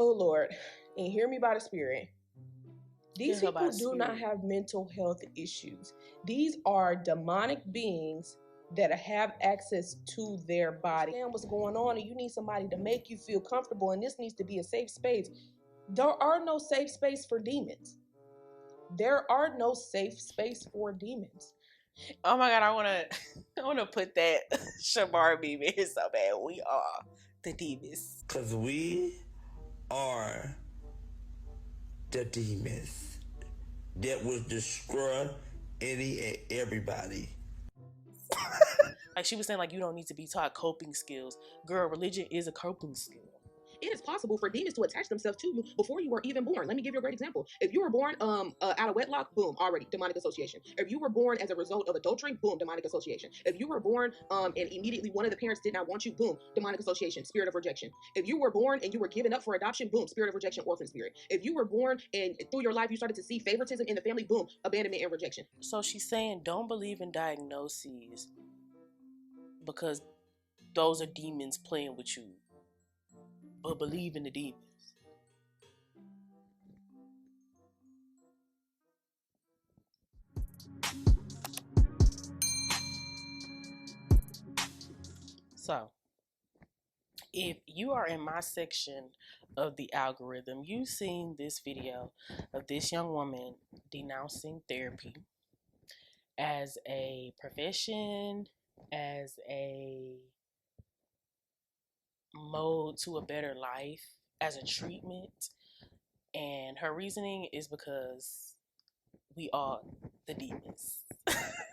Oh Lord, and hear me by the Spirit. These Hear her by people the do not Spirit. have mental health issues. These are demonic beings that have access to their body. Understand what's going on, and you need somebody to make you feel comfortable, and this needs to be a safe space. There are no safe space for demons. There are no safe space for demons. Oh my God, I wanna I wanna put that Shamar meme in so bad. We are the demons. Cause we are the demons that will destroy any and everybody. Like she was saying, like you don't need to be taught coping skills. Girl, religion is a coping skill. It is possible for demons to attach themselves to you before you were even born. Let me give you a great example. If you were born out of wedlock, boom, already demonic association. If you were born as a result of adultery, boom, demonic association. If you were born and immediately one of the parents did not want you, boom, demonic association, spirit of rejection. If you were born and you were given up for adoption, boom, spirit of rejection, orphan spirit. If you were born and through your life you started to see favoritism in the family, boom, abandonment and rejection. So she's saying don't believe in diagnoses because those are demons playing with you. But believe in the demons. So, if you are in my section of the algorithm, you've seen this video of this young woman denouncing therapy as a profession, as a mode to a better life, as a treatment. And her reasoning is because we are the demons.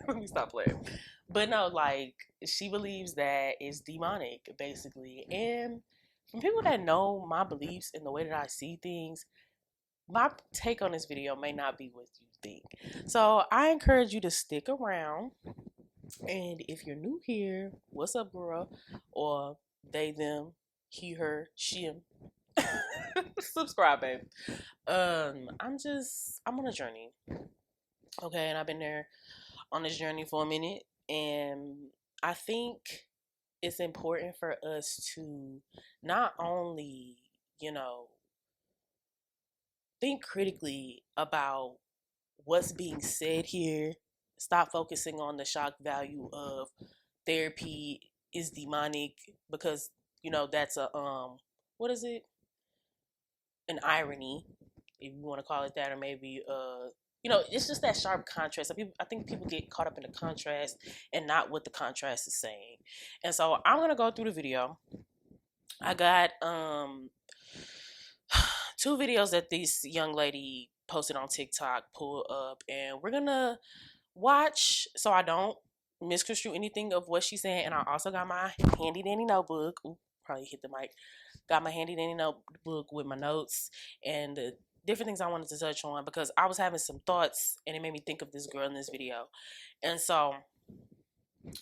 Let me stop playing. But no, like she believes that it's demonic, basically. And from people that know my beliefs and the way that I see things, my take on this video may not be what you think. So I encourage you to stick around. And if you're new here, what's up, girl? Or they, them, he, her, she, him. Subscribe, babe. I'm on a journey. Okay, and I've been there on this journey for a minute, and I think it's important for us to not only, you know, think critically about what's being said here, stop focusing on the shock value of therapy is demonic because, you know, that's a what is it? An irony, if you want to call it that, or maybe you know, it's just that sharp contrast. I think people get caught up in the contrast and not what the contrast is saying. And so I'm gonna go through the video. I got two videos that this young lady posted on TikTok pull up, and we're gonna watch so I don't misconstrue anything of what she's saying. And I also got my handy dandy notebook. Ooh, probably hit the mic. Got my handy dandy notebook with my notes and the different things I wanted to touch on because I was having some thoughts and it made me think of this girl in this video. And so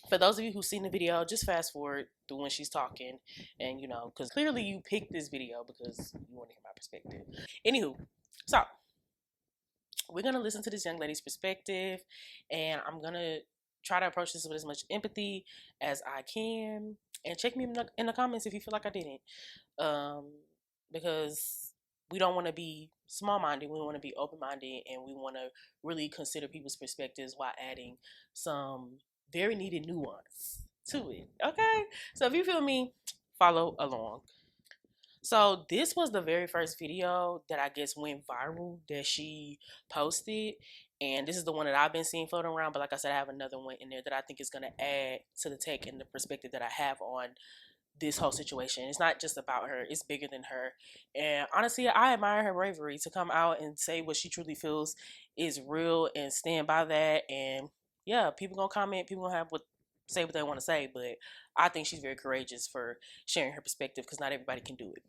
for those of you who've seen the video, just fast forward through when she's talking, and you know, because clearly you picked this video because you want to hear my perspective. Anywho, so we're gonna listen to this young lady's perspective, and I'm gonna try to approach this with as much empathy as I can. And check me in the comments if you feel like I didn't, because we don't want to be small-minded. We want to be open-minded, and we want to really consider people's perspectives while adding some very needed nuance to it. Okay, so if you feel me, follow along. So this was the very first video that I guess went viral that she posted. And this is the one that I've been seeing floating around. But like I said, I have another one in there that I think is going to add to the take and the perspective that I have on this whole situation. It's not just about her. It's bigger than her. And honestly, I admire her bravery to come out and say what she truly feels is real and stand by that. And yeah, people going to comment. People going to say what they want to say. But I think she's very courageous for sharing her perspective because not everybody can do it.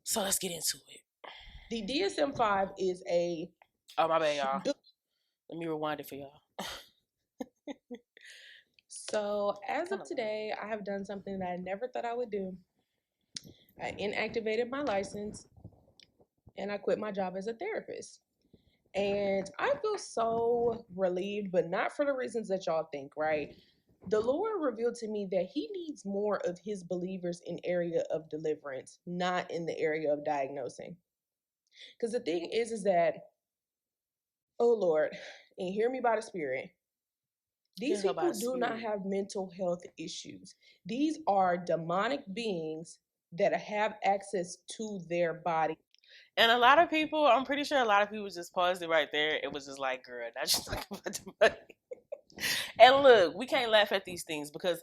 So let's get into it. The DSM-5 is a... Oh, my bad, y'all. Let me rewind it for y'all. So as of today, I have done something that I never thought I would do. I inactivated my license and I quit my job as a therapist. And I feel so relieved, but not for the reasons that y'all think, right? The Lord revealed to me that he needs more of his believers in area of deliverance, not in the area of diagnosing. Because the thing is that, oh Lord, and hear me by the Spirit, these Hear her by people the do not Spirit. have mental health issues. These are demonic beings that have access to their body. And a lot of people, I'm pretty sure a lot of people just paused it right there. It was just like, girl, not just talking about the money. And look, we can't laugh at these things because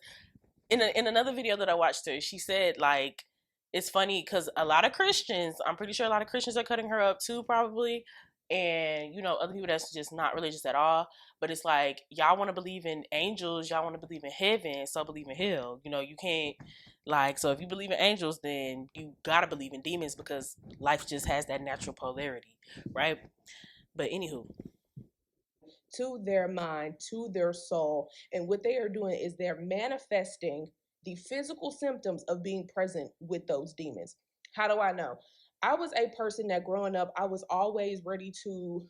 in another video that I watched her, she said like it's funny because a lot of Christians, I'm pretty sure a lot of Christians are cutting her up too, probably, and other people that's just not religious at all. But it's like y'all want to believe in angels, y'all want to believe in heaven, so believe in hell. You can't like so if you believe in angels, then you gotta believe in demons because life just has that natural polarity, right? But anywho, To their mind, to their soul. And what they are doing is they're manifesting the physical symptoms of being present with those demons. How do I know? I was a person that growing up, I was always ready to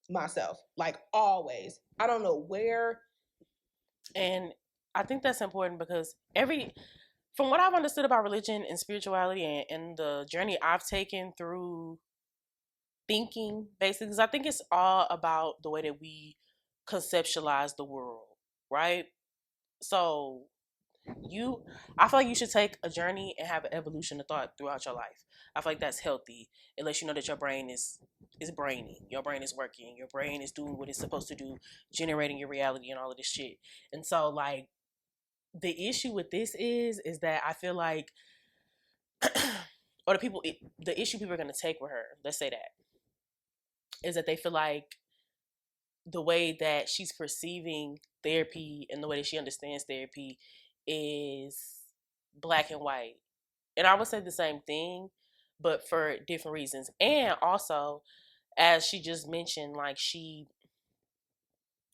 myself, like always. I don't know where. and I think that's important because from what I've understood about religion and spirituality and the journey I've taken through thinking, basically, because I think it's all about the way that we conceptualize the world, right? So I feel like you should take a journey and have an evolution of thought throughout your life. I feel like that's healthy, unless you know that your brain is braining, your brain is working, your brain is doing what it's supposed to do, generating your reality and all of this shit. And so, like, the issue with this is that I feel like or the issue people are going to take with her, let's say that, is that they feel like the way that she's perceiving therapy and the way that she understands therapy is black and white. And I would say the same thing, but for different reasons. And also, as she just mentioned, like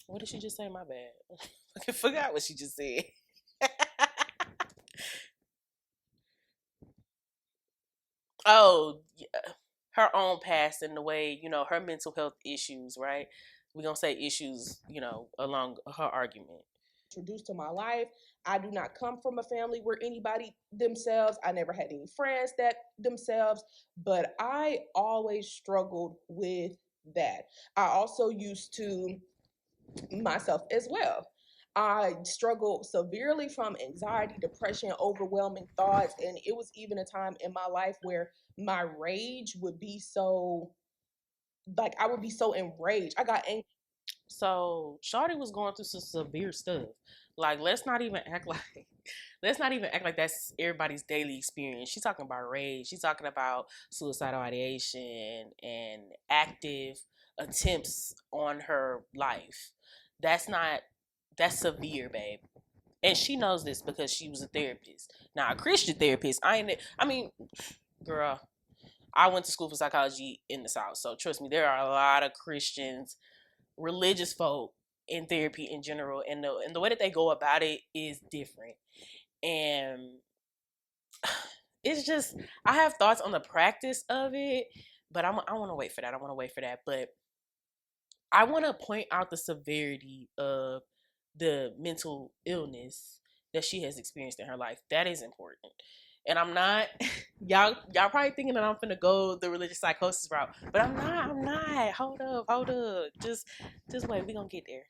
what did she just say? My bad. I forgot what she just said. Oh, yeah, her own past and the way her mental health issues, right? We're gonna say issues, along her argument. Introduced to my life. I do not come from a family where anybody themselves. I never had any friends that themselves, but I always struggled with that. I also used to myself as well. I struggled severely from anxiety, depression, overwhelming thoughts, and it was even a time in my life where my rage would be so like I would be so enraged. I got angry. So Shawty was going through some severe stuff. Like let's not even act like that's everybody's daily experience. She's talking about rage. She's talking about suicidal ideation and active attempts on her life. That's not that's severe, babe. And she knows this because she was a therapist. Now, a Christian therapist, I mean, girl, I went to school for psychology in the South. So trust me, there are a lot of Christians, religious folk in therapy in general, and the way that they go about it is different. And it's just I have thoughts on the practice of it, but I want to wait for that. I want to wait for that. But I want to point out the severity of the mental illness that she has experienced in her life. That is important. And I'm not y'all probably thinking that I'm finna go the religious psychosis route, but I'm not. Hold up. Just wait, we gonna get there.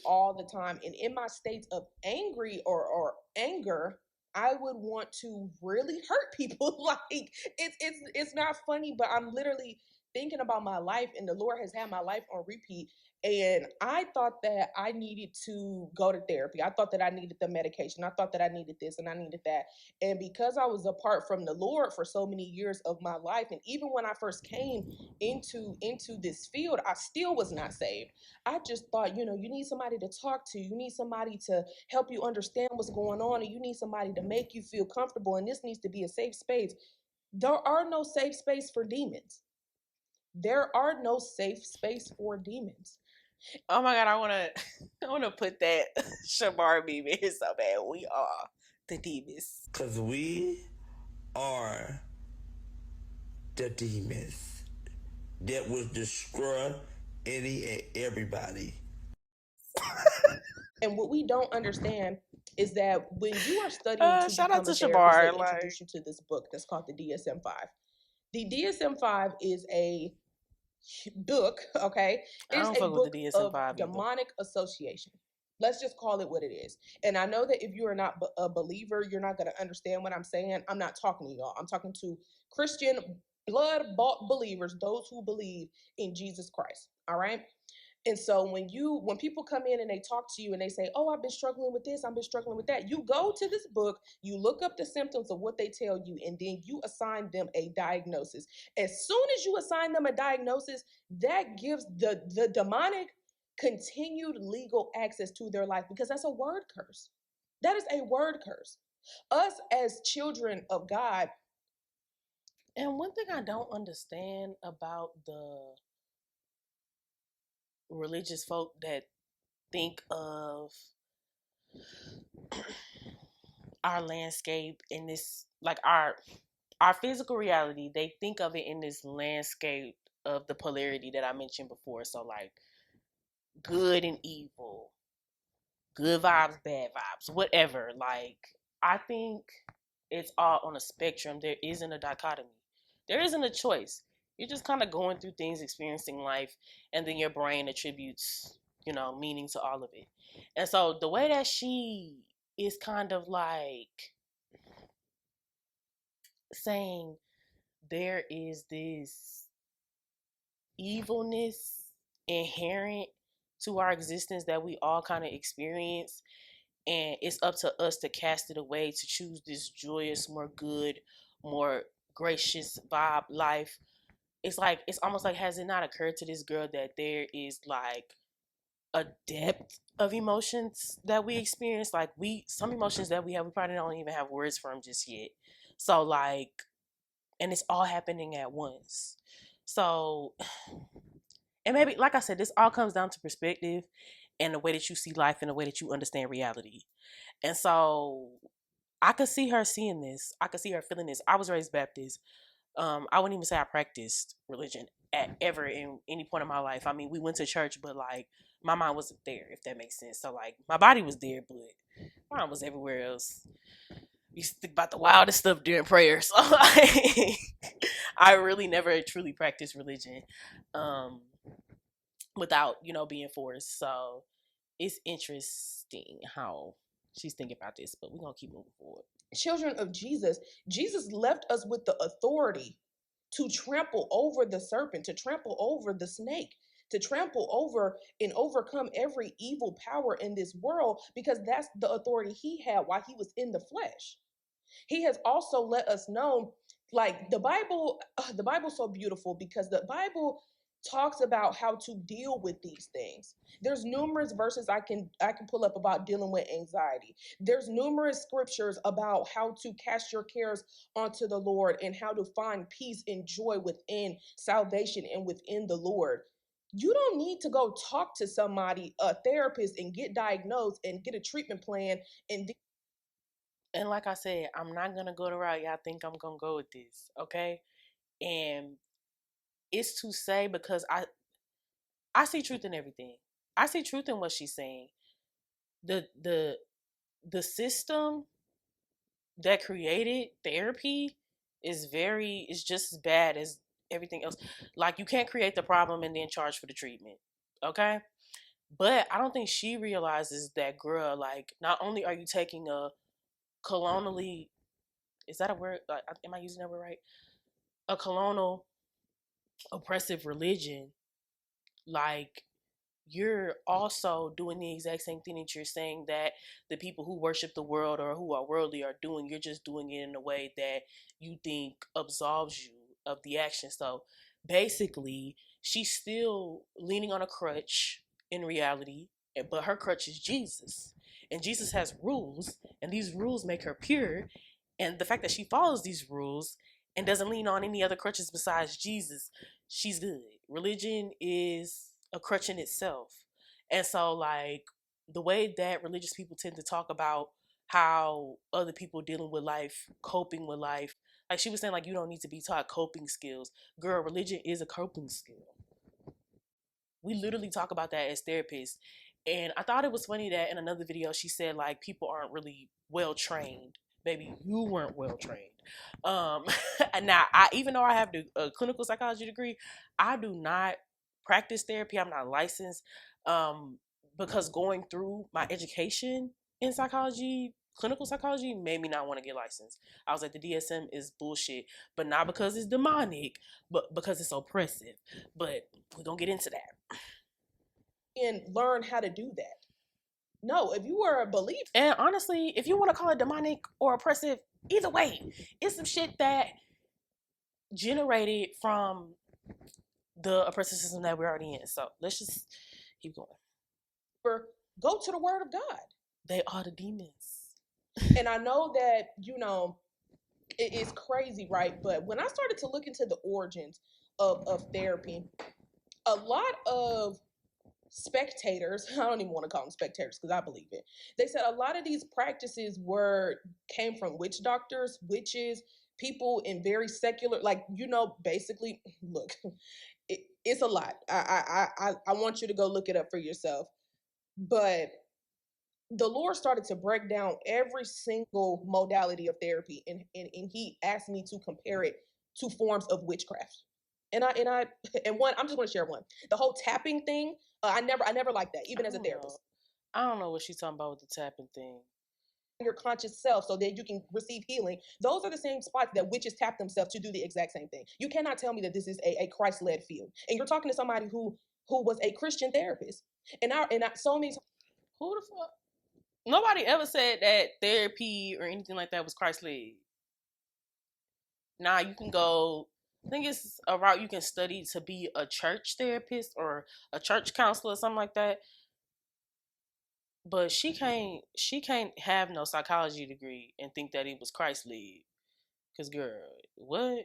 All the time, and in my states of angry or anger, I would want to really hurt people. Like it's not funny, but I'm literally thinking about my life, and the Lord has had my life on repeat. And I thought that I needed to go to therapy. I thought that I needed the medication. I thought that I needed this and I needed that. And because I was apart from the Lord for so many years of my life, and even when I first came into this field, I still was not saved. I just thought, you need somebody to talk to. You need somebody to help you understand what's going on, and you need somebody to make you feel comfortable. And this needs to be a safe space. There are no safe space for demons. There are no safe space for demons. Oh my god, I wanna I wanna put that Shamar meme in so bad. We are the demons. Because we are the demons that will destroy any and everybody. And what we don't understand is that when you are studying to Shout out become to a therapist, they Shabar. Like, introduce you to this book that's called the DSM-5. The DSM-5 is a book, okay? I It is don't a fuck with the book DSM of five either. demonic association. Let's just call it what it is. And I know that if you are not a believer, you're not going to understand what I'm saying. I'm not talking to y'all. I'm talking to Christian blood bought believers, those who believe in Jesus Christ. All right? And so when people come in and they talk to you and they say, "Oh, I've been struggling with this, I've been struggling with that," you go to this book, you look up the symptoms of what they tell you, and then you assign them a diagnosis. As soon as you assign them a diagnosis, that gives the demonic continued legal access to their life, because that's a word curse. That is a word curse. Us as children of God. And one thing I don't understand about the religious folk that think of our landscape in this, like our physical reality, they think of it in this landscape of the polarity that I mentioned before. So like good and evil, good vibes, bad vibes, whatever. Like, I think it's all on a spectrum. There isn't a dichotomy. There isn't a choice. You're just kind of going through things, experiencing life, and then your brain attributes, meaning to all of it. And so the way that she is kind of like saying there is this evilness inherent to our existence that we all kind of experience, and it's up to us to cast it away, to choose this joyous, more good, more gracious vibe life. It's almost like, has it not occurred to this girl that there is like a depth of emotions that we experience? Like, some emotions that we have, we probably don't even have words for them just yet. So like, and it's all happening at once. So, and maybe, like I said, this all comes down to perspective and the way that you see life and the way that you understand reality. And so I could see her seeing this. I could see her feeling this. I was raised Baptist. I wouldn't even say I practiced religion at ever in any point of my life. I mean, we went to church, but like my mind wasn't there, if that makes sense. So like my body was there, but my mind was everywhere else. You think about the wildest stuff during prayer. So like, I really never truly practiced religion um, without, being forced. So it's interesting how she's thinking about this, but we're gonna keep moving forward. Children of Jesus, Jesus left us with the authority to trample over the serpent, to trample over the snake, to trample over and overcome every evil power in this world, because that's the authority he had while he was in the flesh. He has also let us know, like the Bible's so beautiful because the Bible talks about how to deal with these things. There's numerous verses I can pull up about dealing with anxiety. There's numerous scriptures about how to cast your cares onto the Lord and how to find peace and joy within salvation and within the Lord. You don't need to go talk to somebody, a therapist, and get diagnosed and get a treatment plan. And like I said, I'm not gonna go the route y'all think I'm gonna go with this, okay? And it's to say, because I see truth in everything. I see truth in what she's saying. The system that created therapy is just as bad as everything else. Like, you can't create the problem and then charge for the treatment, okay? But I don't think she realizes that, girl, like, not only are you taking a colonially, is that a word? Am I using that word right? A colonial oppressive religion, like, you're also doing the exact same thing that you're saying that the people who worship the world or who are worldly are doing. You're just doing it in a way that you think absolves you of the action. So basically, she's still leaning on a crutch in reality, but her crutch is Jesus. And Jesus has rules, and these rules make her pure. And the fact that she follows these rules and doesn't lean on any other crutches besides Jesus, she's good. Religion is a crutch in itself. And so, like, the way that religious people tend to talk about how other people dealing with life, coping with life, like she was saying, like, you don't need to be taught coping skills. Girl, religion is a coping skill. We literally talk about that as therapists. And I thought it was funny that in another video she said like people aren't really well trained. Baby, you weren't well trained. Now, even though I have a clinical psychology degree, I do not practice therapy. I'm not licensed, because going through my education in psychology, clinical psychology, made me not want to get licensed. I was like, the DSM is bullshit, but not because it's demonic, but because it's oppressive. But we're gonna get into that and learn how to do that. No, if you are a believer. And honestly, if you want to call it demonic or oppressive, either way, it's some shit that generated from the oppressive system that we're already in. So let's just keep going. Go to the word of God. They are the demons. And I know that, it is crazy, right? But when I started to look into the origins of therapy, a lot of spectators, I don't even want to call them spectators because I believe it. They said a lot of these practices came from witch doctors, witches, people in very secular, basically, look, it's a lot. I want you to go look it up for yourself. But the Lord started to break down every single modality of therapy, and he asked me to compare it to forms of witchcraft. And one, I'm just going to share one. The whole tapping thing, I never liked that, even as a therapist. I don't know what she's talking about with the tapping thing. Your conscious self so that you can receive healing. Those are the same spots that witches tap themselves to do the exact same thing. You cannot tell me that this is a Christ-led field. And you're talking to somebody who was a Christian therapist. And so many. Who the fuck? Nobody ever said that therapy or anything like that was Christ-led. Now you can go, I think it's a route you can study to be a church therapist or a church counselor or something like that. But she can't have no psychology degree and think that it was Christ-led. Cause girl, what?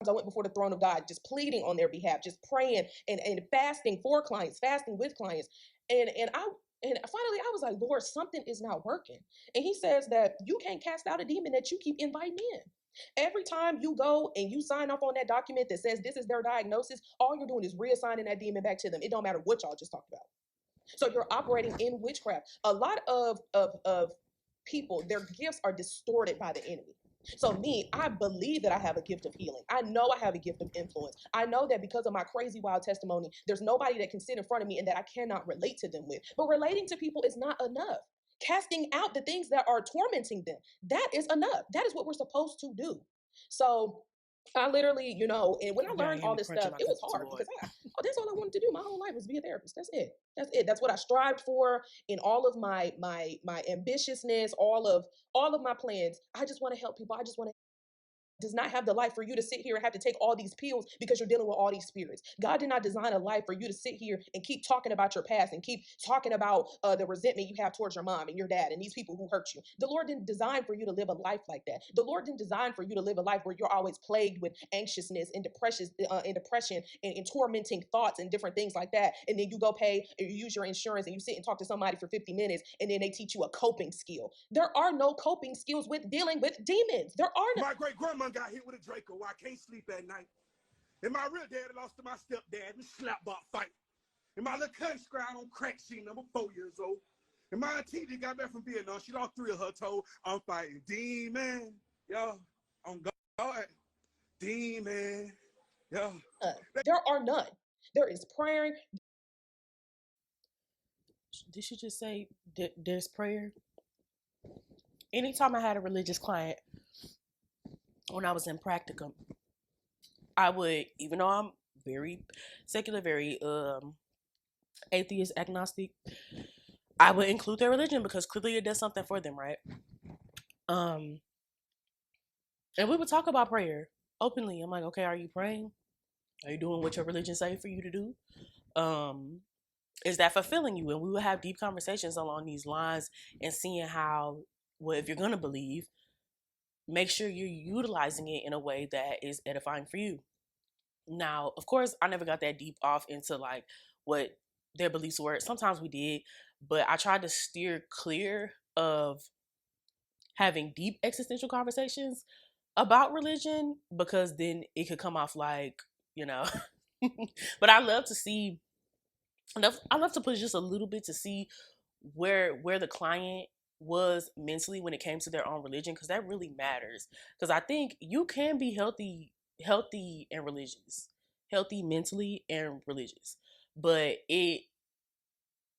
I went before the throne of God, just pleading on their behalf, just praying and fasting for clients, fasting with clients. And finally I was like, Lord, something is not working. And he says that you can't cast out a demon that you keep inviting in. Every time you go and you sign off on that document that says this is their diagnosis, all you're doing is reassigning that demon back to them. It don't matter what y'all just talked about. So you're operating in witchcraft. A lot of people, their gifts are distorted by the enemy. So I believe that I have a gift of healing. I know I have a gift of influence. I know that because of my crazy wild testimony, there's nobody that can sit in front of me and that I cannot relate to them with. But relating to people is not enough. Casting out the things that are tormenting them, that is enough. That is what we're supposed to do. So I literally, and when I learned all this stuff, it was hard because that's all I wanted to do my whole life was be a therapist. That's it. That's what I strived for in all of my ambitiousness, all of my plans. I just want to help people. I just want to. Does not have the life for you to sit here and have to take all these pills because you're dealing with all these spirits. God did not design a life for you to sit here and keep talking about your past and keep talking about the resentment you have towards your mom and your dad and these people who hurt you. The Lord didn't design for you to live a life like that. The Lord didn't design for you to live a life where you're always plagued with anxiousness and depression and tormenting thoughts and different things like that. And then you go pay or you use your insurance and you sit and talk to somebody for 50 minutes and then they teach you a coping skill. There are no coping skills with dealing with demons. There are no. My great grandma got hit with a Draco. I can't sleep at night. And my real dad lost to my stepdad in a slapbot fight. And my little cousin scrounged on crack scene, number 4 years old. And my auntie just got back from Vietnam. She lost 3 of her toes. I'm fighting demon. Yo, on God. Demon. Yo. There are none. There is prayer. Did she just say there's prayer? Anytime I had a religious client, when I was in practicum, I would, even though I'm very secular, very atheist, agnostic, I would include their religion because clearly it does something for them, right? And we would talk about prayer openly. I'm like, okay, are you praying? Are you doing what your religion say for you to do? Is that fulfilling you? And we would have deep conversations along these lines and seeing how, well, if you're going to believe, make sure you're utilizing it in a way that is edifying for you. Now, of course, I never got that deep off into like what their beliefs were. Sometimes we did, but I tried to steer clear of having deep existential conversations about religion because then it could come off like, but I love to see I love to push just a little bit to see where the client was mentally when it came to their own religion, because that really matters. Because I think you can be healthy and religious, healthy mentally and religious, but it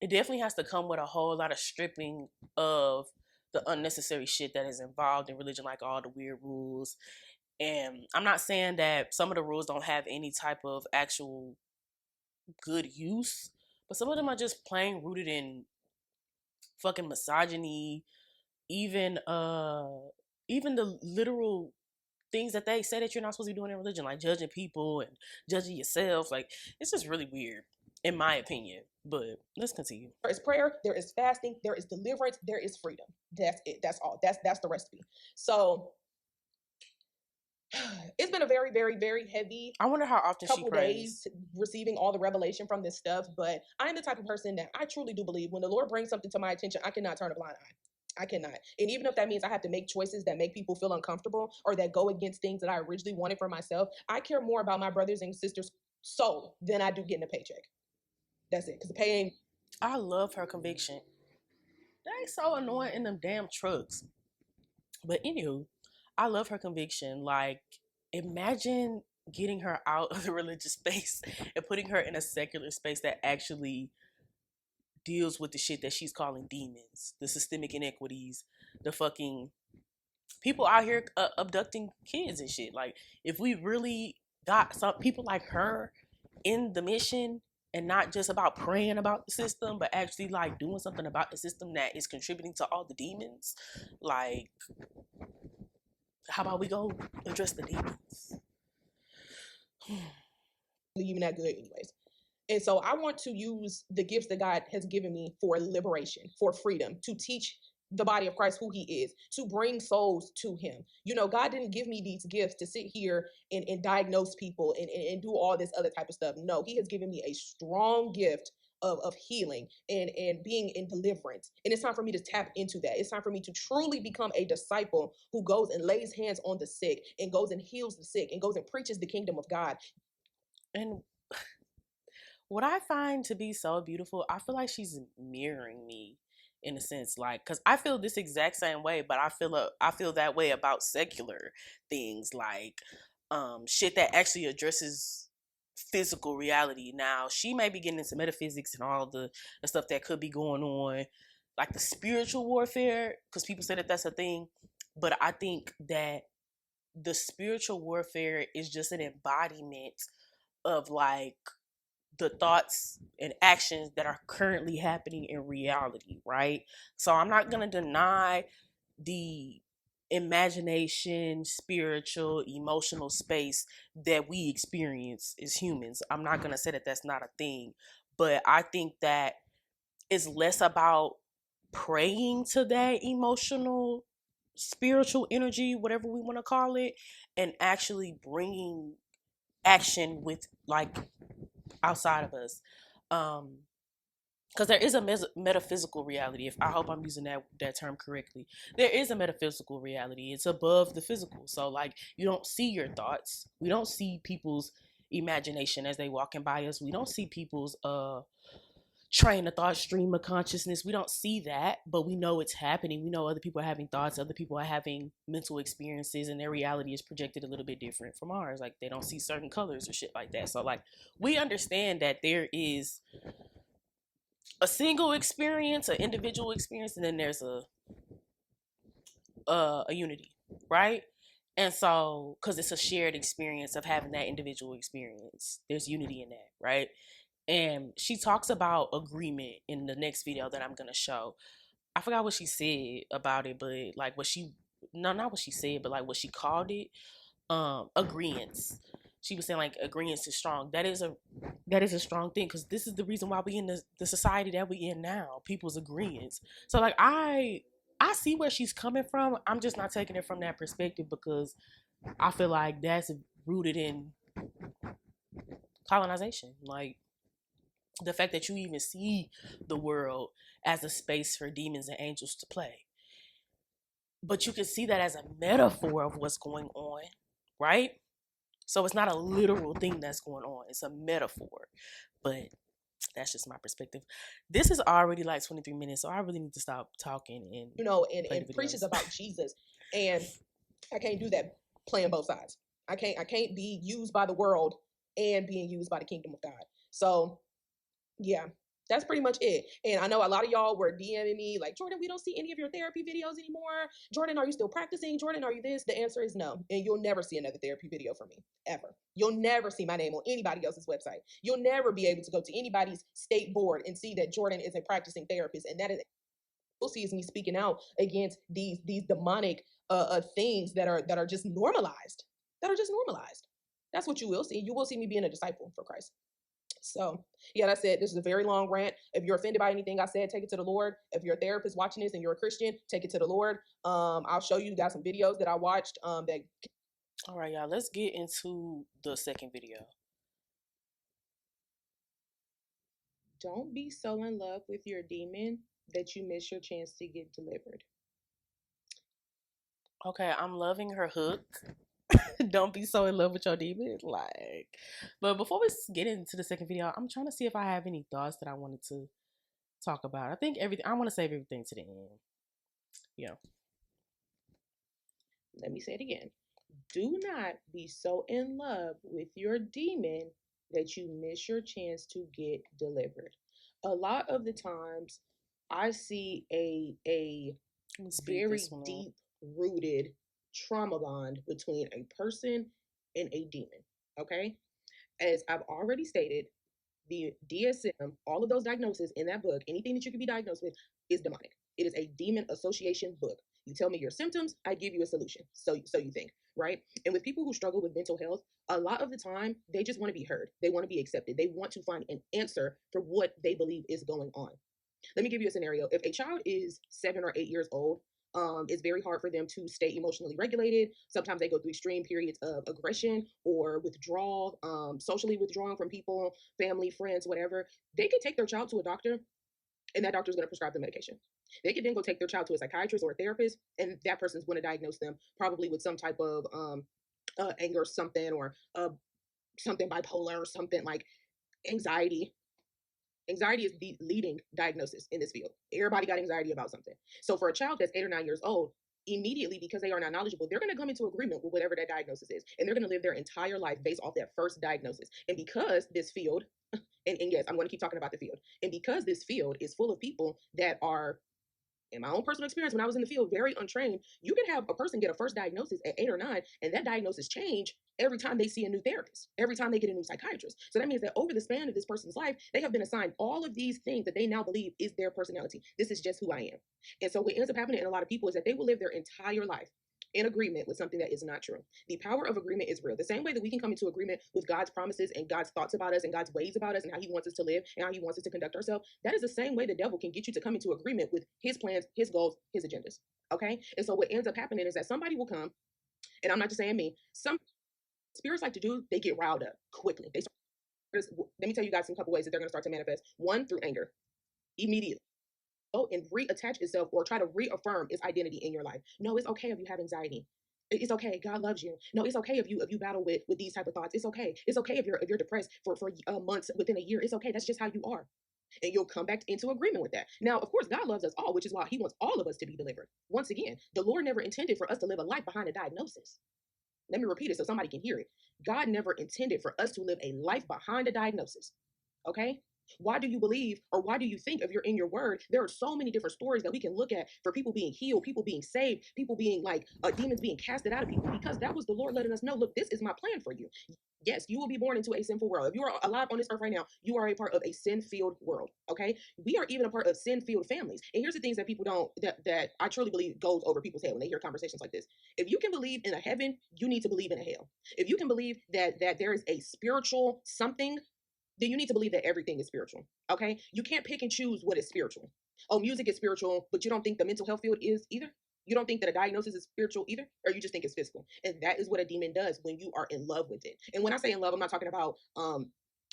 definitely has to come with a whole lot of stripping of the unnecessary shit that is involved in religion, like all the weird rules. And I'm not saying that some of the rules don't have any type of actual good use, but some of them are just plain rooted in fucking misogyny, even even the literal things that they say that you're not supposed to be doing in religion, like judging people and judging yourself. Like, it's just really weird, in my opinion. But let's continue. There is prayer, there is fasting, there is deliverance, there is freedom. That's it. That's all. That's the recipe. So it's been a very, very, very heavy I wonder how often she couple prays. days receiving all the revelation from this stuff. But I am the type of person that I truly do believe when the Lord brings something to my attention, I cannot turn a blind eye. I cannot. And even if that means I have to make choices that make people feel uncomfortable or that go against things that I originally wanted for myself, I care more about my brothers and sisters' soul than I do getting a paycheck. That's it. Because the pay ain't. I love her conviction. They so annoying in them damn trucks. But anywho, I love her conviction. Like, imagine getting her out of the religious space and putting her in a secular space that actually deals with the shit that she's calling demons, the systemic inequities, the fucking people out here abducting kids and shit. Like, if we really got some people like her in the mission and not just about praying about the system, but actually like doing something about the system that is contributing to all the demons, like, how about we go address the demons? Even that good anyways. And so I want to use the gifts that God has given me for liberation, for freedom, to teach the body of Christ who he is, to bring souls to him. You know, God didn't give me these gifts to sit here and diagnose people and do all this other type of stuff. No, he has given me a strong gift of healing and being in deliverance. And it's time for me to tap into that. It's time for me to truly become a disciple who goes and lays hands on the sick and goes and heals the sick and goes and preaches the kingdom of God. And what I find to be so beautiful, I feel like she's mirroring me in a sense, like, because I feel this exact same way, but I feel that way about secular things, like shit that actually addresses physical reality. Now, she may be getting into metaphysics and all the stuff that could be going on, like the spiritual warfare, because people say that that's a thing, but I think that the spiritual warfare is just an embodiment of like the thoughts and actions that are currently happening in reality, right? So I'm not going to deny the imagination, spiritual, emotional space that we experience as humans. I'm not going to say that that's not a thing, but I think that it's less about praying to that emotional, spiritual energy, whatever we want to call it, and actually bringing action with like outside of us, because there is a metaphysical reality. If I hope I'm using that term correctly, there is a metaphysical reality. It's above the physical. So like, you don't see your thoughts. We don't see people's imagination as they walking by us. We don't see people's train of thought, stream of consciousness. We don't see that, but we know it's happening. We know other people are having thoughts, other people are having mental experiences, and their reality is projected a little bit different from ours. Like, they don't see certain colors or shit like that. So like, we understand that there is a single experience, an individual experience, and then there's a unity, right? And so, because it's a shared experience of having that individual experience, there's unity in that, right? And she talks about agreement in the next video that I'm gonna show. I forgot what she said about it, but like not what she said, but like what she called it, agreements. She was saying like agreements is strong. That is a strong thing, because this is the reason why we in the society that we in now. People's agreements. So like, I see where she's coming from. I'm just not taking it from that perspective, because I feel like that's rooted in colonization. Like, the fact that you even see the world as a space for demons and angels to play. But you can see that as a metaphor of what's going on, right? So it's not a literal thing that's going on. It's a metaphor. But That's just my perspective. This is already like 23 minutes, so I really need to stop talking and and preaches about Jesus. And I can't do that playing both sides. I can't be used by the world and being used by the kingdom of God. So yeah, that's pretty much it. And I know a lot of y'all were DMing me like, Jordan, we don't see any of your therapy videos anymore. Jordan, are you still practicing? Jordan, are you this? The answer is no. And you'll never see another therapy video from me, ever. You'll never see my name on anybody else's website. You'll never be able to go to anybody's state board and see that Jordan is a practicing therapist. And that is, you'll see, is me speaking out against these demonic things that are just normalized. That are just normalized. That's what you will see. You will see me being a disciple for Christ. So, yeah, that's it. This is a very long rant. If you're offended by anything I said, take it to the Lord. If you're a therapist watching this and you're a Christian, take it to the Lord. I'll show you, got some videos that I watched that. All right, y'all, let's get into the second video. Don't be so in love with your demon that you miss your chance to get delivered. Okay, I'm loving her hook. Don't be so in love with your demon. Like, but before we get into the second video, I'm trying to see if I have any thoughts that I wanted to talk about. I think everything, I want to save everything to the end. Yeah. Let me say it again. Do not be so in love with your demon that you miss your chance to get delivered. A lot of the times I see a very deep rooted trauma bond between a person and a demon. Okay? As I've already stated, the DSM, all of those diagnoses in that book, anything that you could be diagnosed with is demonic. It is a demon association book. You tell me your symptoms, I give you a solution. So you think, right? And with people who struggle with mental health, a lot of the time they just want to be heard. They want to be accepted. They want to find an answer for what they believe is going on. Let me give you a scenario. If a child is 7 or 8 years old, it's very hard for them to stay emotionally regulated. Sometimes they go through extreme periods of aggression or withdrawal, socially withdrawing from people, family, friends, whatever. They could take their child to a doctor, and that doctor is going to prescribe the medication. They could then go take their child to a psychiatrist or a therapist, and that person's going to diagnose them probably with some type of anger, something, or something bipolar, or something like anxiety. Anxiety is the leading diagnosis in this field. Everybody got anxiety about something. So for a child that's 8 or 9 years old, immediately, because they are not knowledgeable, they're going to come into agreement with whatever that diagnosis is. And they're going to live their entire life based off that first diagnosis. And because this field, and yes, I'm going to keep talking about the field. And because this field is full of people that are, in my own personal experience, when I was in the field, very untrained, you can have a person get a first diagnosis at 8 or 9, and that diagnosis change every time they see a new therapist, every time they get a new psychiatrist. So that means that over the span of this person's life, they have been assigned all of these things that they now believe is their personality. This is just who I am. And so what ends up happening in a lot of people is that they will live their entire life in agreement with something that is not true. The power of agreement is real. The same way that we can come into agreement with God's promises and God's thoughts about us and God's ways about us and how he wants us to live and how he wants us to conduct ourselves, that is the same way the devil can get you to come into agreement with his plans, his goals, his agendas. Okay? And so what ends up happening is that somebody will come, and I'm not just saying me, some spirits like to do, they get riled up quickly. Let me tell you guys some couple ways that they're going to start to manifest. One, through anger, immediately. And reattach itself or try to reaffirm its identity in your life. No, it's okay if you have anxiety. It's okay. God loves you. No, it's okay if you battle with these type of thoughts. It's okay. It's okay if you're depressed for months within a year. It's okay. That's just how you are. And you'll come back into agreement with that. Now, of course, God loves us all, which is why he wants all of us to be delivered. Once again, the Lord never intended for us to live a life behind a diagnosis. Let me repeat it so somebody can hear it. God never intended for us to live a life behind a diagnosis. Okay? Why do you believe, or why do you think, if you're in your word, there are so many different stories that we can look at for people being healed, people being saved, people being like demons being casted out of people? Because that was the Lord letting us know, look, this is my plan for you. Yes, you will be born into a sinful world. If you are alive on this earth right now, you are a part of a sin-filled world. Okay, we are even a part of sin-filled families. And here's the things that people don't, that I truly believe goes over people's head when they hear conversations like this. If you can believe in a heaven, you need to believe in a hell. If you can believe that there is a spiritual something, then you need to believe that everything is spiritual. Okay, you can't pick and choose what is spiritual. Oh, music is spiritual, but you don't think the mental health field is either? You don't think that a diagnosis is spiritual either, or you just think it's physical? And that is what a demon does when you are in love with it. And when I say in love, I'm not talking about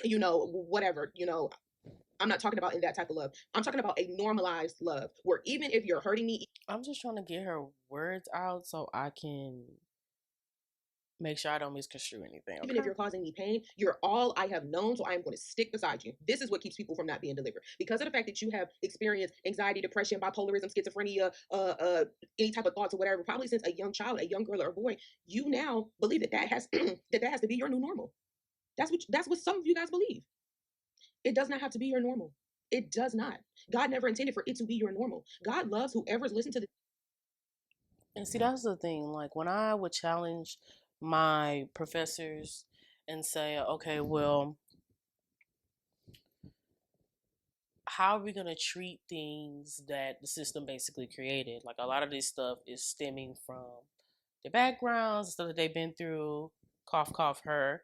whatever, I'm not talking about in that type of love. I'm talking about a normalized love where even if you're hurting me, I'm just trying to get her words out so I can Make sure I don't misconstrue anything. Okay? Even if you're causing me pain, you're all I have known, so I am going to stick beside you. This is what keeps people from not being delivered. Because of the fact that you have experienced anxiety, depression, bipolarism, schizophrenia, any type of thoughts or whatever, probably since a young child, a young girl or a boy, you now believe that has that has to be your new normal. That's what some of you guys believe. It does not have to be your normal. It does not. God never intended for it to be your normal. God loves whoever's listened to the. And see, that's the thing. Like, when I would challenge my professors and say, okay, well, how are we going to treat things that the system basically created? Like, a lot of this stuff is stemming from their backgrounds, stuff that they've been through, cough, cough, her.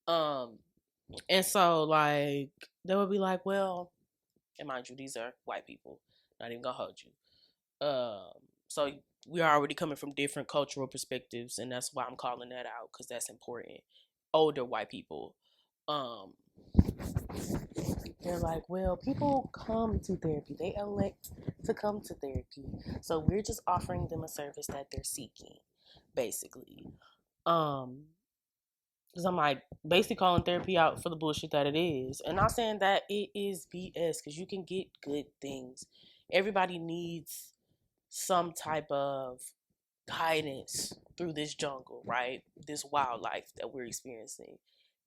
And so, like, they would be like, well, and mind you, these are white people. Not even gonna hold you. So we are already coming from different cultural perspectives, and that's why I'm calling that out, because that's important. Older white people, they're like, well, people come to therapy. They elect to come to therapy, so we're just offering them a service that they're seeking, basically. Because I'm like, basically calling therapy out for the bullshit that it is. And not saying that it is BS, because you can get good things. Everybody needs some type of guidance through this jungle, right? This wildlife that we're experiencing.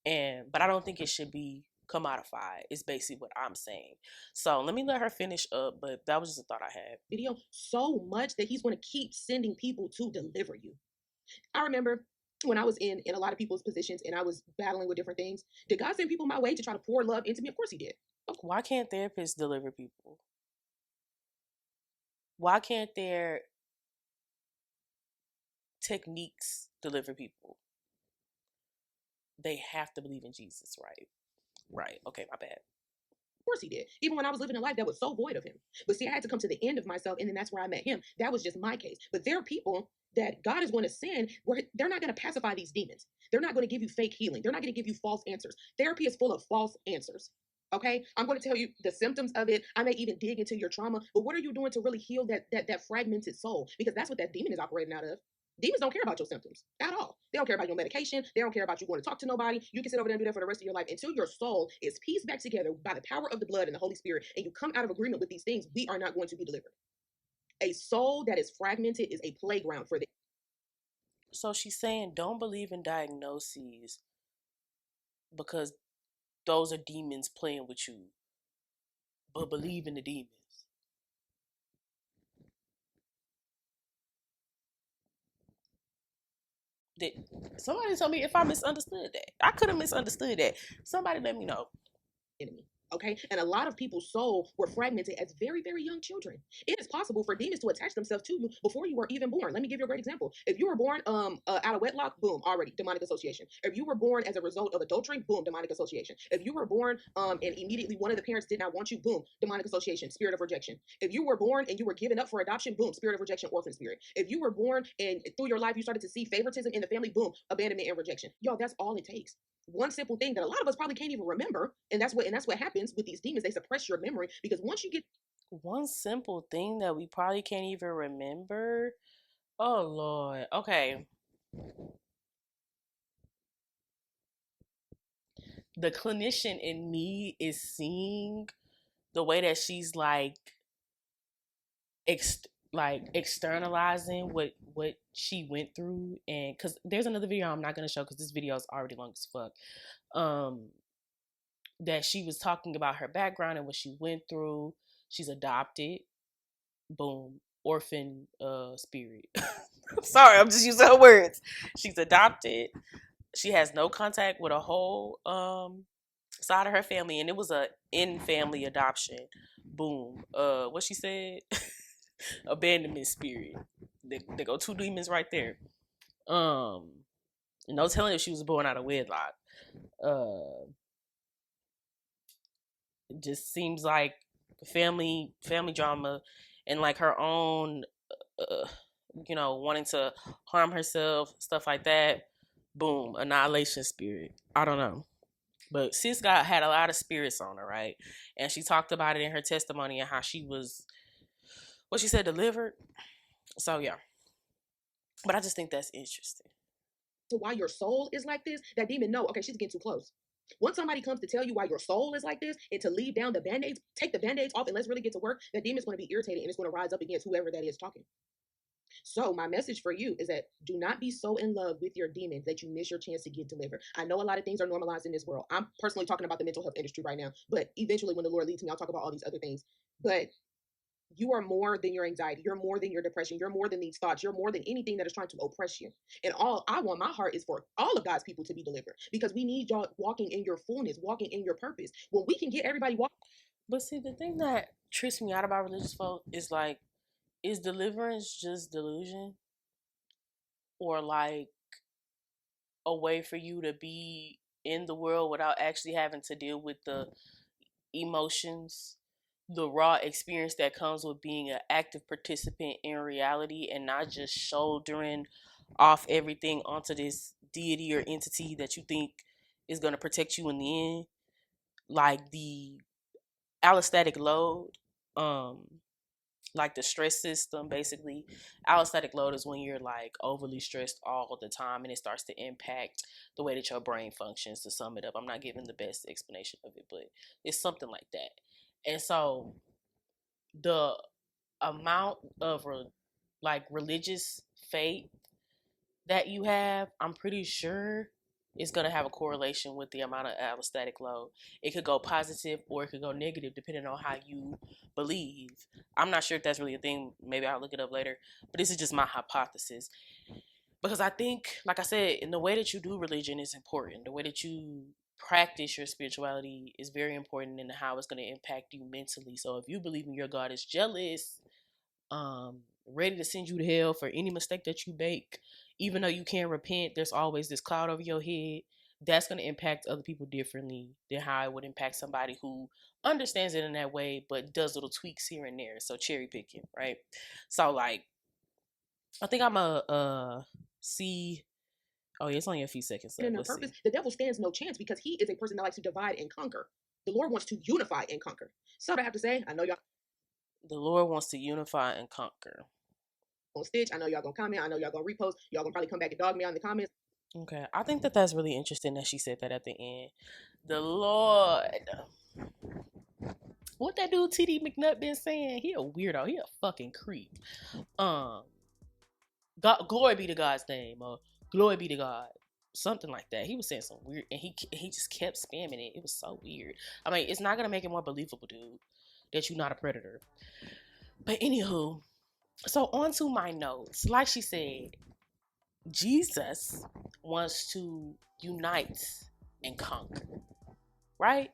But I don't think it should be commodified, is basically what I'm saying. So let me let her finish up, but that was just a thought I had. Video so much that he's going to keep sending people to deliver you. I remember when I was in a lot of people's positions and I was battling with different things. Did God send people my way to try to pour love into me? Of course he did. Why can't therapists deliver people? Why can't their techniques deliver people? They have to believe in Jesus, right? Right. Okay, my bad. Of course he did. Even when I was living a life that was so void of him. But see, I had to come to the end of myself, and then that's where I met him. That was just my case. But there are people that God is going to send where they're not going to pacify these demons. They're not going to give you fake healing. They're not going to give you false answers. Therapy is full of false answers. Okay, I'm going to tell you the symptoms of it. I may even dig into your trauma, but what are you doing to really heal that fragmented soul? Because that's what that demon is operating out of. Demons don't care about your symptoms at all. They don't care about your medication. They don't care about you going to talk to nobody. You can sit over there and do that for the rest of your life until your soul is pieced back together by the power of the blood and the Holy Spirit, and you come out of agreement with these things. We are not going to be delivered. A soul that is fragmented is a playground for the. So she's saying, don't believe in diagnoses because those are demons playing with you, but believe in the demons. Did somebody tell me if I misunderstood that? I could have misunderstood that. Somebody let me know. Enemy. Okay, and a lot of people's soul were fragmented as very, very young children. It is possible for demons to attach themselves to you before you were even born. Let me give you a great example. If you were born out of wedlock, boom, already demonic association. If you were born as a result of adultery, boom, demonic association. If you were born and immediately one of the parents did not want you, boom, demonic association, spirit of rejection. If you were born and you were given up for adoption, boom, spirit of rejection, orphan spirit. If you were born and through your life you started to see favoritism in the family, boom, abandonment and rejection. Yo, that's all it takes. One simple thing that a lot of us probably can't even remember, and that's what happens with these demons. They suppress your memory because once you get one simple thing that we probably can't even remember. Oh Lord. Okay. The clinician in me is seeing the way that she's like externalizing what she went through, and because there's another video I'm not gonna show because this video is already long as fuck. That she was talking about her background and what she went through. She's adopted. Boom. Orphan spirit. I'm sorry, I'm just using her words. She's adopted. She has no contact with a whole side of her family, and it was a in family adoption. Boom. What she said? Abandonment spirit. They go two demons right there. No telling if she was born out of wedlock. It just seems like family drama, and like her own wanting to harm herself, stuff like that. Boom, annihilation spirit. I don't know, but sis had a lot of spirits on her, right? And she talked about it in her testimony and how she was, what she said, delivered. So yeah, but I just think that's interesting. to why your soul is like this, that demon know, okay, she's getting too close. Once somebody comes to tell you why your soul is like this and to leave down the band-aids, take the band-aids off and let's really get to work, that demon's going to be irritated and it's going to rise up against whoever that is talking. So my message for you is that do not be so in love with your demons that you miss your chance to get delivered. I know a lot of things are normalized in this world. I'm personally talking about the mental health industry right now, but eventually when the Lord leads me, I'll talk about all these other things. But you are more than your anxiety. You're more than your depression. You're more than these thoughts. You're more than anything that is trying to oppress you. And all I want, my heart is for all of God's people to be delivered, because we need y'all walking in your fullness, walking in your purpose. When we can get everybody walking. But see, the thing that trips me out about religious folk is like, is deliverance just delusion? Or like a way for you to be in the world without actually having to deal with the emotions, the raw experience that comes with being an active participant in reality and not just shouldering off everything onto this deity or entity that you think is going to protect you in the end? Like the allostatic load, like the stress system, basically. Allostatic load is when you're like overly stressed all the time and it starts to impact the way that your brain functions. To sum it up, I'm not giving the best explanation of it, but it's something like that. And so the amount of like religious faith that you have, I'm pretty sure is going to have a correlation with the amount of allostatic load. It could go positive or it could go negative depending on how you believe. I'm not sure if that's really a thing. Maybe I'll look it up later. But this is just my hypothesis. Because I think, like I said, in the way that you do religion is important. The way that you practice your spirituality is very important in how it's going to impact you mentally. So if you believe in your God is jealous, ready to send you to hell for any mistake that you make, even though you can't repent, there's always this cloud over your head. That's going to impact other people differently than how it would impact somebody who understands it in that way but does little tweaks here and there. So cherry picking, right? So like, I think I'm a see. Oh yeah, it's only a few seconds left. In their purpose, the devil stands no chance because he is a person that likes to divide and conquer. The Lord wants to unify and conquer. So I have to say, I know y'all. The Lord wants to unify and conquer. On Stitch, I know y'all gonna comment. I know y'all gonna repost. Y'all gonna probably come back and dog me on the comments. Okay, I think that that's really interesting that she said that at the end. The Lord. What that dude TD McNutt been saying? He a weirdo. He a fucking creep. God, glory be to God's name, or glory be to God, something like that. He was saying some weird, and he just kept spamming it. It was so weird. I mean, it's not gonna make it more believable, dude, that you're not a predator. But anywho, so on to my notes. Like she said, Jesus wants to unite and conquer, right?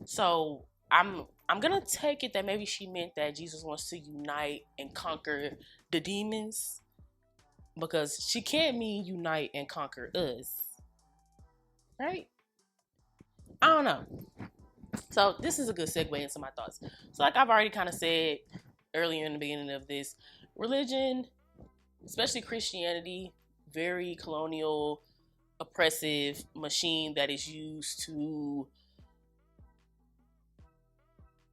So I'm gonna take it that maybe she meant that Jesus wants to unite and conquer the demons, because she can't mean unite and conquer us, right? I don't know. So this is a good segue into my thoughts. So like I've already kind of said earlier in the beginning of this, religion, especially Christianity, very colonial, oppressive machine that is used to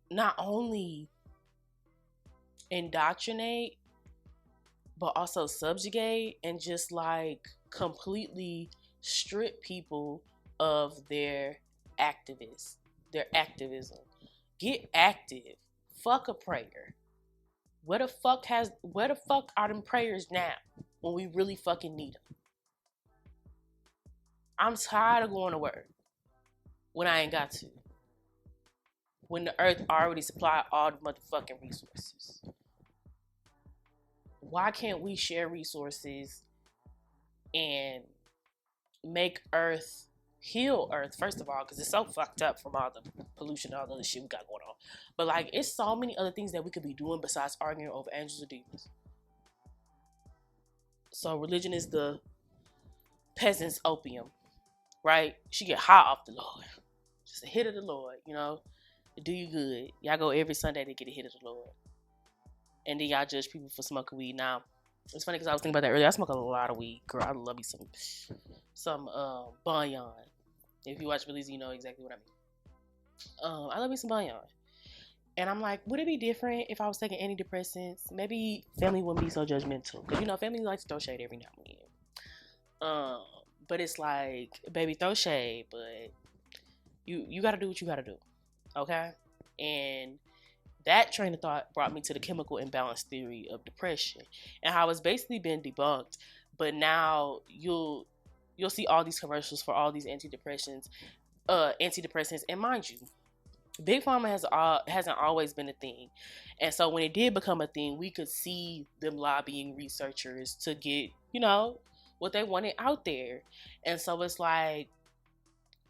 not only indoctrinate but also subjugate and just like completely strip people of their activism. Get active. Fuck a prayer. Where the fuck are them prayers now when we really fucking need them? I'm tired of going to work when I ain't got to. When the earth already supplied all the motherfucking resources. Why can't we share resources and make earth, heal earth, first of all, because it's so fucked up from all the pollution and all the other shit we got going on. But like, it's so many other things that we could be doing besides arguing over angels or demons. So religion is the peasant's opium, right? She get high off the Lord. Just a hit of the Lord, you know? It do you good. Y'all go every Sunday to get a hit of the Lord. And then y'all judge people for smoking weed. Now, it's funny because I was thinking about that earlier. I smoke a lot of weed. Girl, I love me some Banyan. If you watch Billy's, you know exactly what I mean. I love me some Banyan. And I'm like, would it be different if I was taking antidepressants? Maybe family wouldn't be so judgmental. Because, you know, family likes to throw shade every now and then. But it's like, baby, throw shade, but you got to do what you got to do, okay? And that train of thought brought me to the chemical imbalance theory of depression and how it's basically been debunked. But now you'll see all these commercials for all these antidepressants, and mind you, big pharma hasn't always been a thing, and so when it did become a thing, we could see them lobbying researchers to get what they wanted out there. And so it's like,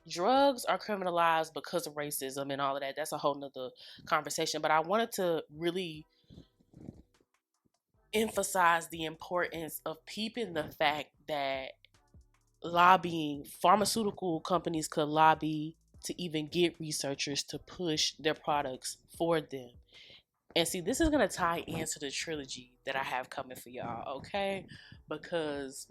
drugs are criminalized because of racism and all of that. That's a whole nother conversation. But I wanted to really emphasize the importance of peeping the fact that pharmaceutical companies could lobby to even get researchers to push their products for them. And see, this is going to tie into the trilogy that I have coming for y'all, okay? Because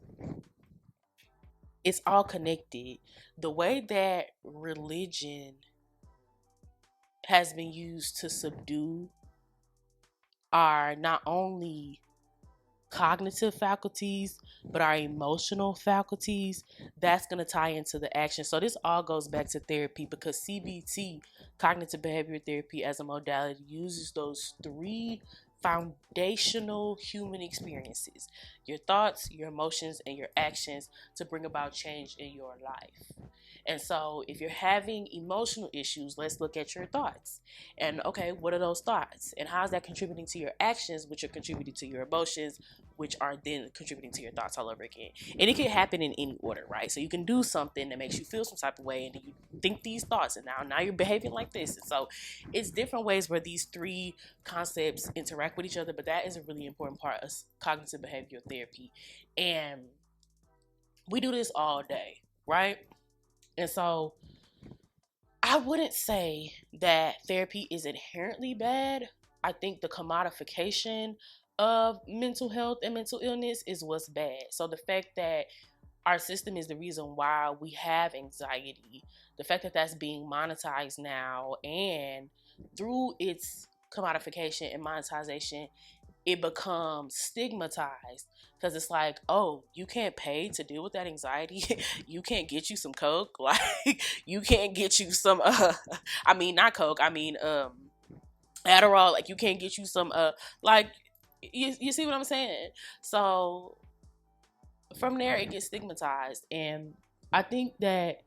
it's all connected. The way that religion has been used to subdue our not only cognitive faculties but our emotional faculties, that's going to tie into the action. So this all goes back to therapy, because CBT, cognitive behavioral therapy, as a modality, uses those three foundational human experiences: your thoughts, your emotions, and your actions, to bring about change in your life. And so if you're having emotional issues, let's look at your thoughts. And okay, what are those thoughts? And how is that contributing to your actions, which are contributing to your emotions, which are then contributing to your thoughts all over again? And it can happen in any order, right? So you can do something that makes you feel some type of way, and then you think these thoughts, and now you're behaving like this. And so it's different ways where these three concepts interact with each other, but that is a really important part of cognitive behavioral therapy. And we do this all day, right? And so I wouldn't say that therapy is inherently bad. I think the commodification of mental health and mental illness is what's bad. So the fact that our system is the reason why we have anxiety, the fact that that's being monetized now, and through its commodification and monetization, it becomes stigmatized, because it's like, oh, you can't pay to deal with that anxiety. You can't get you some coke. Like, you can't get you some I mean, not coke, I mean Adderall. Like, you can't get you some like, you see what I'm saying? So from there, it gets stigmatized. And I think that,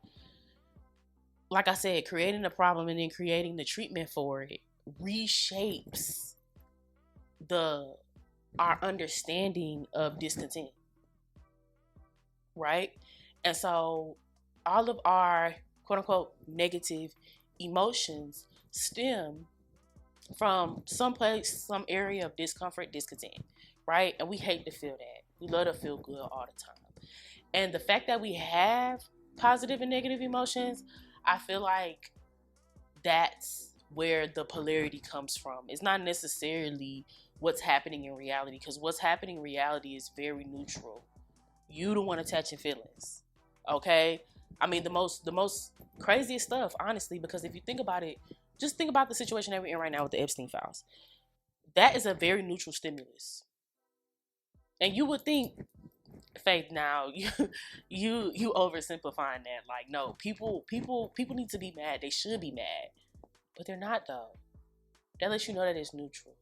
like I said, creating the problem and then creating the treatment for it reshapes our understanding of discontent, right? And so all of our quote unquote negative emotions stem from some place, some area of discomfort, discontent, right? And we hate to feel that. We love to feel good all the time. And the fact that we have positive and negative emotions, I feel like that's where the polarity comes from. It's not necessarily what's happening in reality, because what's happening in reality is very neutral. You don't want to touch your feelings, okay? I mean, the most craziest stuff, honestly, because if you think about it, just think about the situation that we're in right now with the Epstein files. That is a very neutral stimulus. And you would think, Faith, now you oversimplifying that. Like, no, people need to be mad. They should be mad, but they're not, though. That lets you know that it's neutral.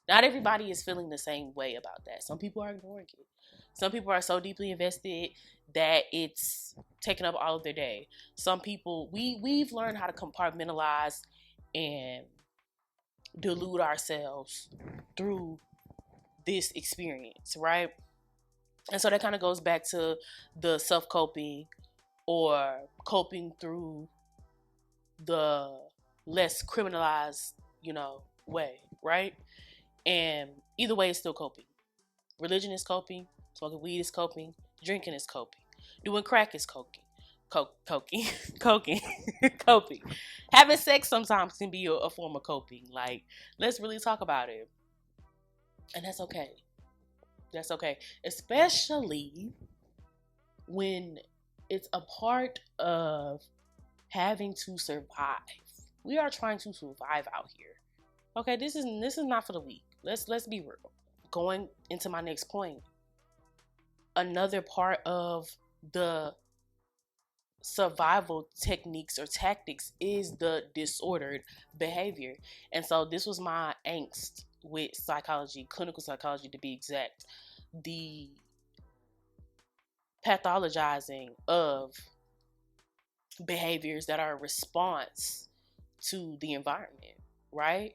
Not everybody is feeling the same way about that. Some people are ignoring it. Some people are so deeply invested that it's taking up all of their day. Some people, we've learned how to compartmentalize and delude ourselves through this experience, right? And so that kind of goes back to the self-coping, or coping through the less criminalized, way, right? And either way, it's still coping. Religion is coping. Smoking weed is coping. Drinking is coping. Doing crack is coping. Coping. Having sex sometimes can be a form of coping. Like, let's really talk about it. And that's okay. That's okay. Especially when it's a part of having to survive. We are trying to survive out here. Okay, this is not for the weak. Let's be real. Going into my next point, another part of the survival techniques or tactics is the disordered behavior. And so this was my angst with psychology, clinical psychology to be exact. The pathologizing of behaviors that are a response to the environment, right?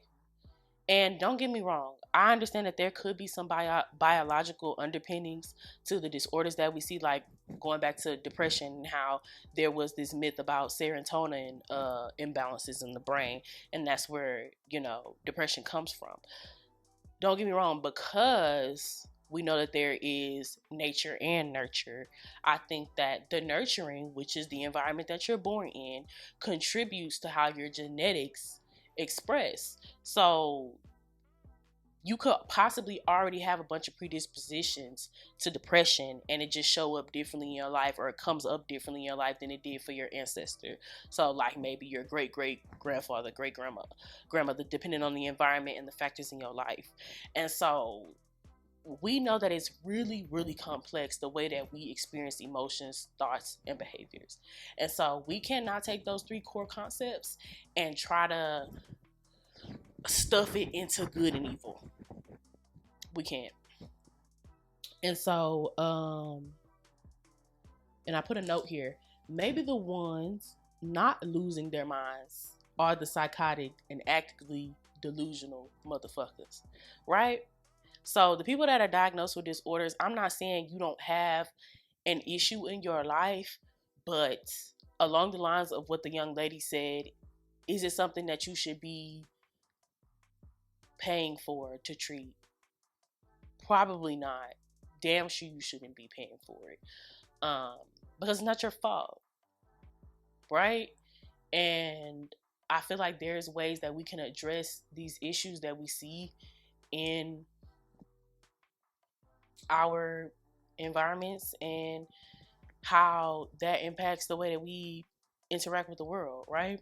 And don't get me wrong, I understand that there could be some biological underpinnings to the disorders that we see, like going back to depression and how there was this myth about serotonin imbalances in the brain, and that's where, depression comes from. Don't get me wrong, because we know that there is nature and nurture. I think that the nurturing, which is the environment that you're born in, contributes to how your genetics express. So you could possibly already have a bunch of predispositions to depression, and it just show up differently in your life, or it comes up differently in your life than it did for your ancestor. So like maybe your great great grandfather, great grandmother, depending on the environment and the factors in your life. And so we know that it's really, really complex the way that we experience emotions, thoughts, and behaviors. And so we cannot take those three core concepts and try to stuff it into good and evil. We can't. And so, and I put a note here. Maybe the ones not losing their minds are the psychotic and actively delusional motherfuckers, right? So the people that are diagnosed with disorders, I'm not saying you don't have an issue in your life, but along the lines of what the young lady said, is it something that you should be paying for to treat? Probably not. Damn sure you shouldn't be paying for it. Because it's not your fault, right? And I feel like there's ways that we can address these issues that we see in our environments and how that impacts the way that we interact with the world, right?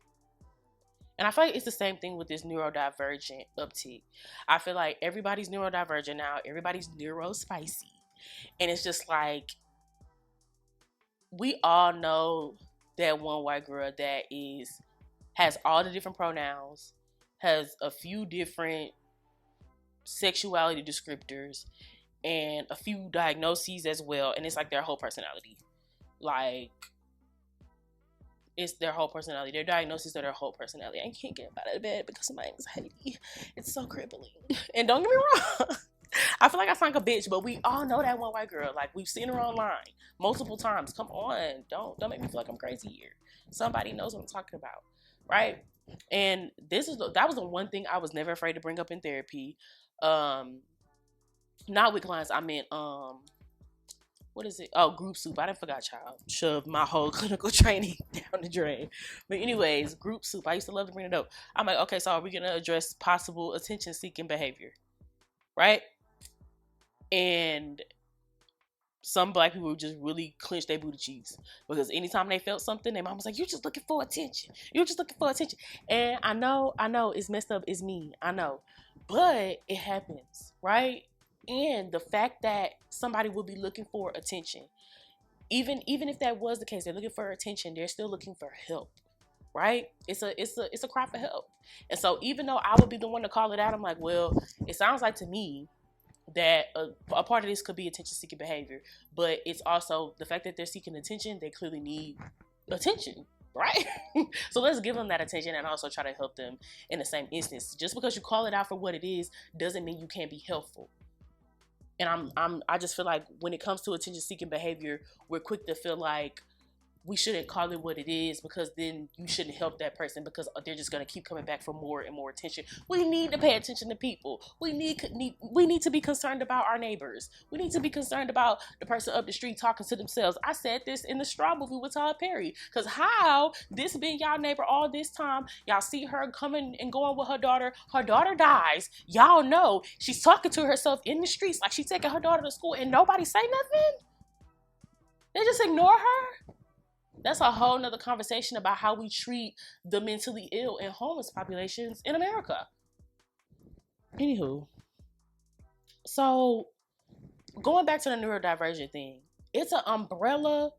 And I feel like it's the same thing with this neurodivergent uptick. I feel like everybody's neurodivergent now, everybody's neurospicy. And it's just like, we all know that one white girl that has all the different pronouns, has a few different sexuality descriptors, and a few diagnoses as well, and it's like their whole personality. Like, it's their whole personality. Their diagnosis are their whole personality. I can't get out of bed because of my anxiety. It's so crippling. And don't get me wrong, I feel like I sound like a bitch, but we all know that one white girl. Like, we've seen her online multiple times. Come on, don't make me feel like I'm crazy here. Somebody knows what I'm talking about, right? And that was the one thing I was never afraid to bring up in therapy. Not with clients. I meant what is it? Oh, group soup. I didn't forgot, child. Shoved my whole clinical training down the drain. But anyways, group soup. I used to love to bring it up. I'm like, okay, so are we gonna address possible attention-seeking behavior, right? And some black people just really clench their booty cheeks because anytime they felt something, their mom was like, "You're just looking for attention. You're just looking for attention." And I know, it's messed up. It's mean. I know, but it happens, right? And the fact that somebody will be looking for attention, even if that was the case, they're looking for attention. They're still looking for help, right? It's a cry for help. And so even though I would be the one to call it out, I'm like, well, it sounds like to me that a part of this could be attention-seeking behavior, but it's also the fact that they're seeking attention. They clearly need attention, right? So let's give them that attention and also try to help them in the same instance. Just because you call it out for what it is doesn't mean you can't be helpful. And I just feel like when it comes to attention-seeking behavior, we're quick to feel like we shouldn't call it what it is, because then you shouldn't help that person because they're just going to keep coming back for more and more attention. We need to pay attention to people. We need to be concerned about our neighbors. We need to be concerned about the person up the street talking to themselves. I said this in the Straw movie with Todd Perry, because how this been y'all neighbor all this time, y'all see her coming and going with her daughter dies, y'all know she's talking to herself in the streets like she's taking her daughter to school, and nobody say nothing. They just ignore her. That's a whole nother conversation about how we treat the mentally ill and homeless populations in America. Anywho, so going back to the neurodivergent thing, it's an umbrella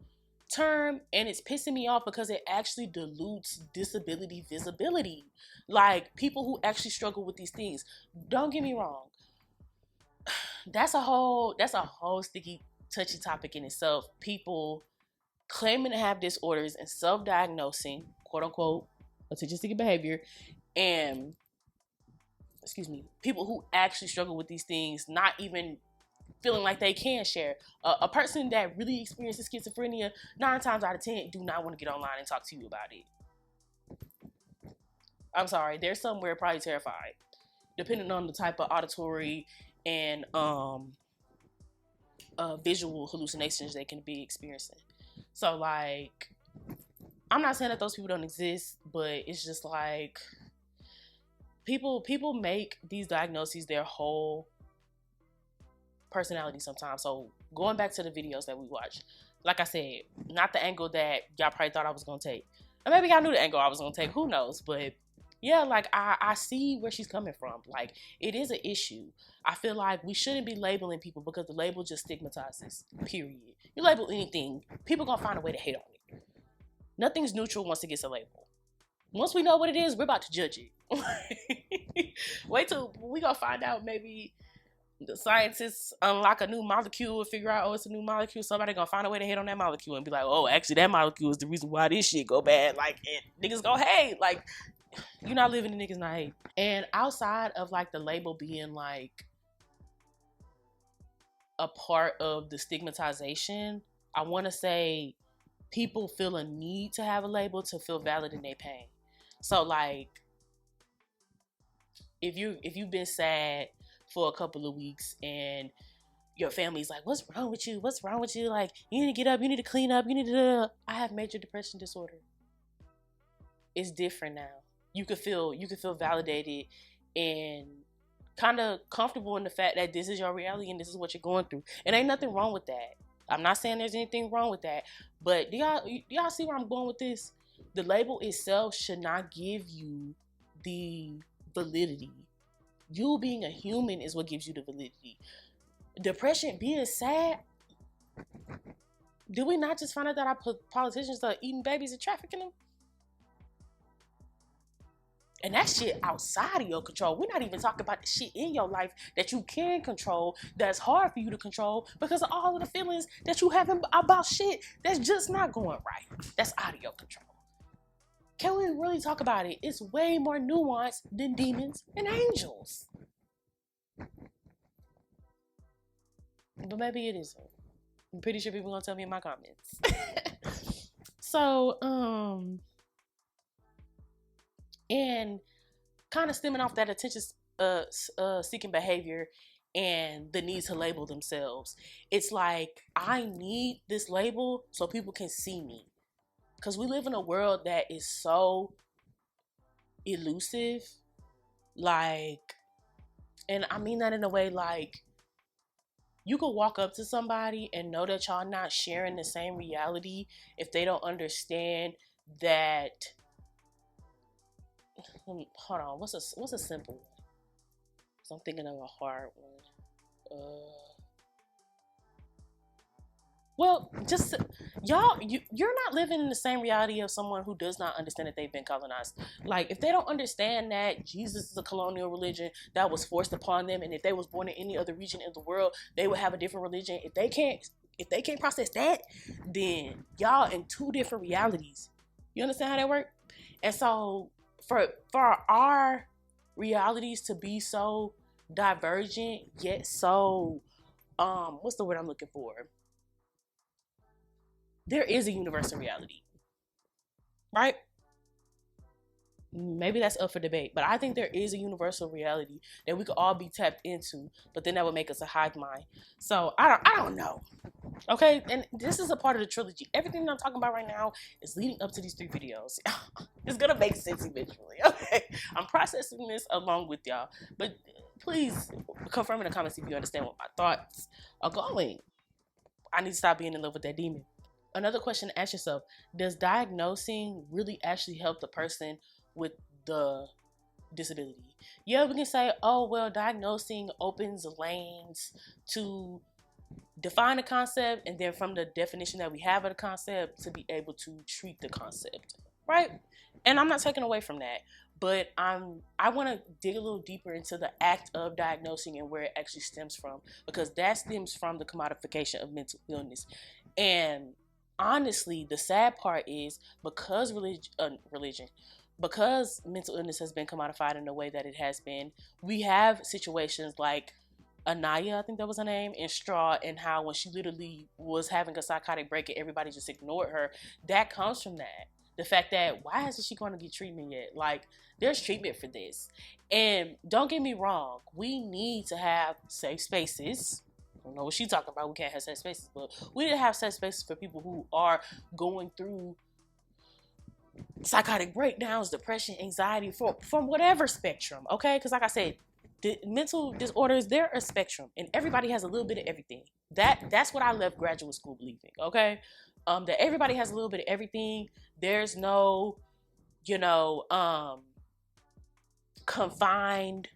term, and it's pissing me off because it actually dilutes disability visibility. Like, people who actually struggle with these things. Don't get me wrong. That's a whole sticky, touchy topic in itself. People claiming to have disorders and self-diagnosing, quote unquote, autistic behavior, and people who actually struggle with these things not even feeling like they can share. A person that really experiences schizophrenia, 9 times out of 10 do not want to get online and talk to you about it. I'm sorry, they're somewhere probably terrified, depending on the type of auditory and visual hallucinations they can be experiencing. So, like, I'm not saying that those people don't exist, but it's just like people make these diagnoses their whole personality sometimes. So going back to the videos that we watched, like I said, not the angle that y'all probably thought I was gonna take, or maybe y'all knew the angle I was gonna take, who knows. But yeah, like I see where she's coming from. Like, it is an issue. I feel like we shouldn't be labeling people because the label just stigmatizes, period. You label anything, people gonna find a way to hate on it. Nothing's neutral once it gets a label. Once we know what it is, we're about to judge it. Wait till we gonna find out. Maybe the scientists unlock a new molecule and figure out, oh, it's a new molecule. Somebody gonna find a way to hit on that molecule and be like, oh, actually that molecule is the reason why this shit go bad. Like, niggas go hate. Like, you're not living in niggas not hate. And outside of like the label being like a part of the stigmatization, I want to say people feel a need to have a label to feel valid in their pain. So like, if you've been sad for a couple of weeks and your family's like, what's wrong with you? What's wrong with you? Like, you need to get up, you need to clean up, you need to, I have major depression disorder. It's different now. You could feel validated and kind of comfortable in the fact that this is your reality and this is what you're going through. And ain't nothing wrong with that. I'm not saying there's anything wrong with that, but do y'all see where I'm going with this? The label itself should not give you the validity. You being a human is what gives you the validity. Depression, being sad, did we not just find out that our politicians are eating babies and trafficking them? And that shit outside of your control. We're not even talking about the shit in your life that you can control, that's hard for you to control because of all of the feelings that you have about shit that's just not going right. That's out of your control. Can we really talk about it? It's way more nuanced than demons and angels. But maybe it isn't. I'm pretty sure people are gonna tell me in my comments. So, and kind of stemming off that attention seeking behavior and the need to label themselves, it's like, I need this label so people can see me, because we live in a world that is so elusive, like, and I mean that in a way, like, you could walk up to somebody and know that y'all not sharing the same reality if they don't understand that. Hold on, what's a simple one? So I'm thinking of a hard one. Well, just you're not living in the same reality of someone who does not understand that they've been colonized. Like, if they don't understand that Jesus is a colonial religion that was forced upon them, and if they was born in any other region in the world, they would have a different religion. If they can't process that, then y'all in two different realities. You understand how that works? And so for our realities to be so divergent yet so what's the word I'm looking for? There is a universal reality, right? Maybe that's up for debate, but I think there is a universal reality that we could all be tapped into, but then that would make us a hive mind. So I don't know. Okay, and this is a part of the trilogy. Everything that I'm talking about right now is leading up to these 3 videos. It's gonna make sense eventually. Okay, I'm processing this along with y'all, but please confirm in the comments if you understand what my thoughts are going. I need to stop being in love with that demon. Another question to ask yourself: does diagnosing really actually help the person with the disability? Yeah, we can say, oh well, diagnosing opens lanes to define the concept, and then from the definition that we have of the concept to be able to treat the concept, right? And I'm not taking away from that, but I want to dig a little deeper into the act of diagnosing and where it actually stems from, because that stems from the commodification of mental illness. And honestly, the sad part is because religion, because mental illness has been commodified in the way that it has been, we have situations like Anaya, I think that was her name, in Straw, and how when she literally was having a psychotic break and everybody just ignored her. That comes from that. The fact that why hasn't she going to get treatment yet? Like, there's treatment for this. And don't get me wrong, we need to have safe spaces. I don't know what she's talking about. We can't have safe spaces, but we need to have safe spaces for people who are going through psychotic breakdowns, depression, anxiety, from whatever spectrum, okay? Because like I said, the mental disorders, they're a spectrum, and everybody has a little bit of everything. That's what I left graduate school believing, okay? That everybody has a little bit of everything. There's no, confined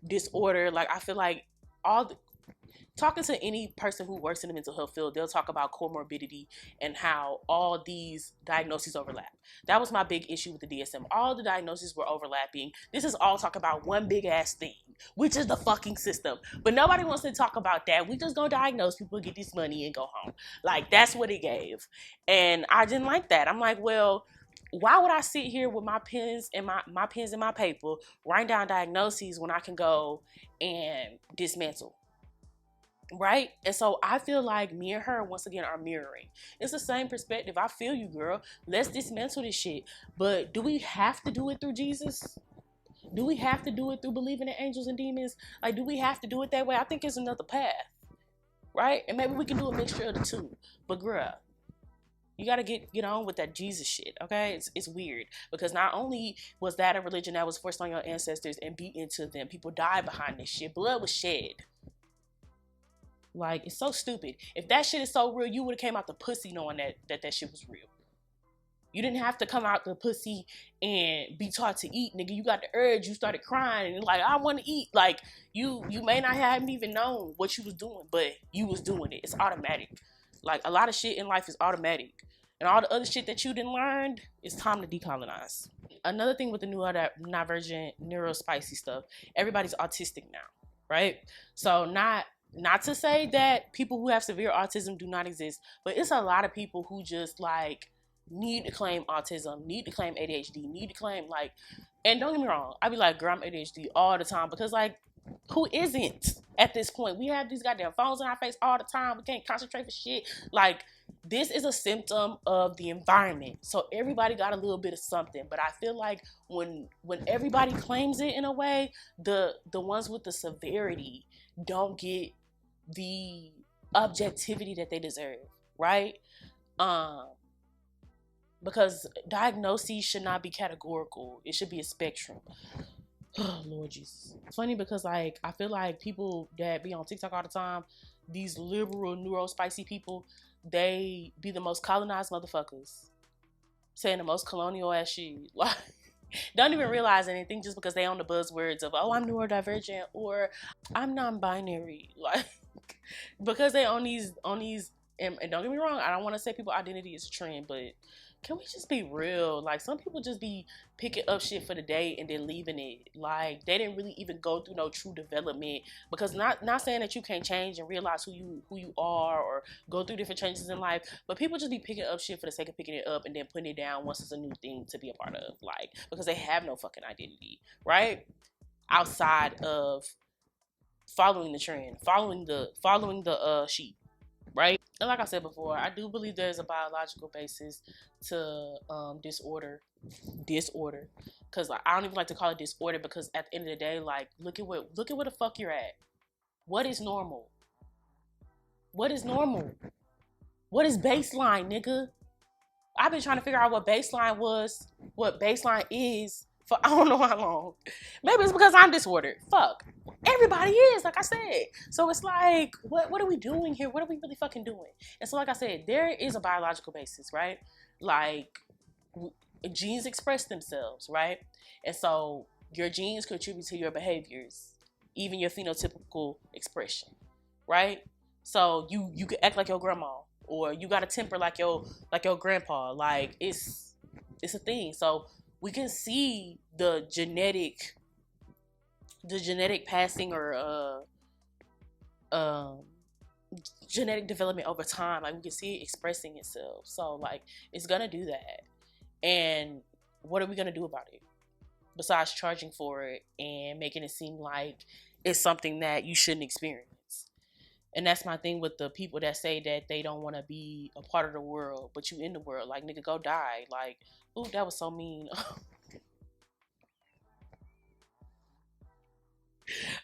disorder. Like, I feel like talking to any person who works in the mental health field, they'll talk about comorbidity and how all these diagnoses overlap. That was my big issue with the DSM. All the diagnoses were overlapping. This is all talk about one big ass thing, which is the fucking system. But nobody wants to talk about that. We just gonna diagnose people, get this money, and go home. Like, that's what it gave. And I didn't like that. I'm like, well, why would I sit here with my pens and my pens and my paper, write down diagnoses when I can go and dismantle? Right? And so I feel like me and her, once again, are mirroring. It's the same perspective. I feel you, girl. Let's dismantle this shit. But do we have to do it through Jesus? Do we have to do it through believing in angels and demons? Like, do we have to do it that way? I think it's another path. Right? And maybe we can do a mixture of the two. But girl, you gotta get on with that Jesus shit, okay? It's weird, because not only was that a religion that was forced on your ancestors and beat into them, people died behind this shit. Blood was shed. Like, it's so stupid. If that shit is so real, you would have came out the pussy knowing that shit was real. You didn't have to come out the pussy and be taught to eat, nigga. You got the urge, you started crying, and like, I want to eat. Like, you may not have even known what you was doing, but you was doing it. It's automatic. Like, a lot of shit in life is automatic. And all the other shit that you didn't learn, it's time to decolonize. Another thing with the neurodivergent, neurospicy stuff, everybody's autistic now, right? So not to say that people who have severe autism do not exist, but it's a lot of people who just like need to claim autism, need to claim ADHD, need to claim like, and don't get me wrong, I be like, girl, I'm ADHD all the time, because like, who isn't at this point? We have these goddamn phones in our face all the time. We can't concentrate for shit. Like, this is a symptom of the environment. So everybody got a little bit of something. But I feel like when everybody claims it in a way, the ones with the severity don't get the objectivity that they deserve, right? Because diagnoses should not be categorical. It should be a spectrum. Oh, Lord Jesus. It's funny because, like, I feel like people that be on TikTok all the time, these liberal, neurospicy people, they be the most colonized motherfuckers, saying the most colonial ass shit. Like, don't even realize anything just because they own the buzzwords of, oh, I'm neurodivergent or I'm non-binary. Like, because they own these, and don't get me wrong, I don't want to say people's identity is a trend, but can we just be real? Like, some people just be picking up shit for the day and then leaving it. Like, they didn't really even go through no true development. Because not saying that you can't change and realize who you are or go through different changes in life, but people just be picking up shit for the sake of picking it up and then putting it down once it's a new thing to be a part of. Like, because they have no fucking identity, right? Outside of following the trend, following the sheep, right? And like I said before, I do believe there's a biological basis to disorder, because I don't even like to call it disorder, because at the end of the day, like, look at where the fuck you're at. What is normal? What is normal? What is baseline, nigga? I've been trying to figure out what baseline is for I don't know how long. Maybe it's because I'm disordered. Fuck. Everybody is, like I said. So it's like, what are we doing here? What are we really fucking doing? And so, like I said, there is a biological basis, right? Like, genes express themselves, right? And so your genes contribute to your behaviors, even your phenotypical expression, right? So you can act like your grandma, or you got a temper like your grandpa. Like it's a thing. So we can see the genetic passing, or um genetic development over time. Like we can see it expressing itself. So like it's gonna do that. And what are we gonna do about it? Besides charging for it and making it seem like it's something that you shouldn't experience. And that's my thing with the people that say that they don't want to be a part of the world, but you in the world. Like, nigga, go die. Like, ooh, that was so mean.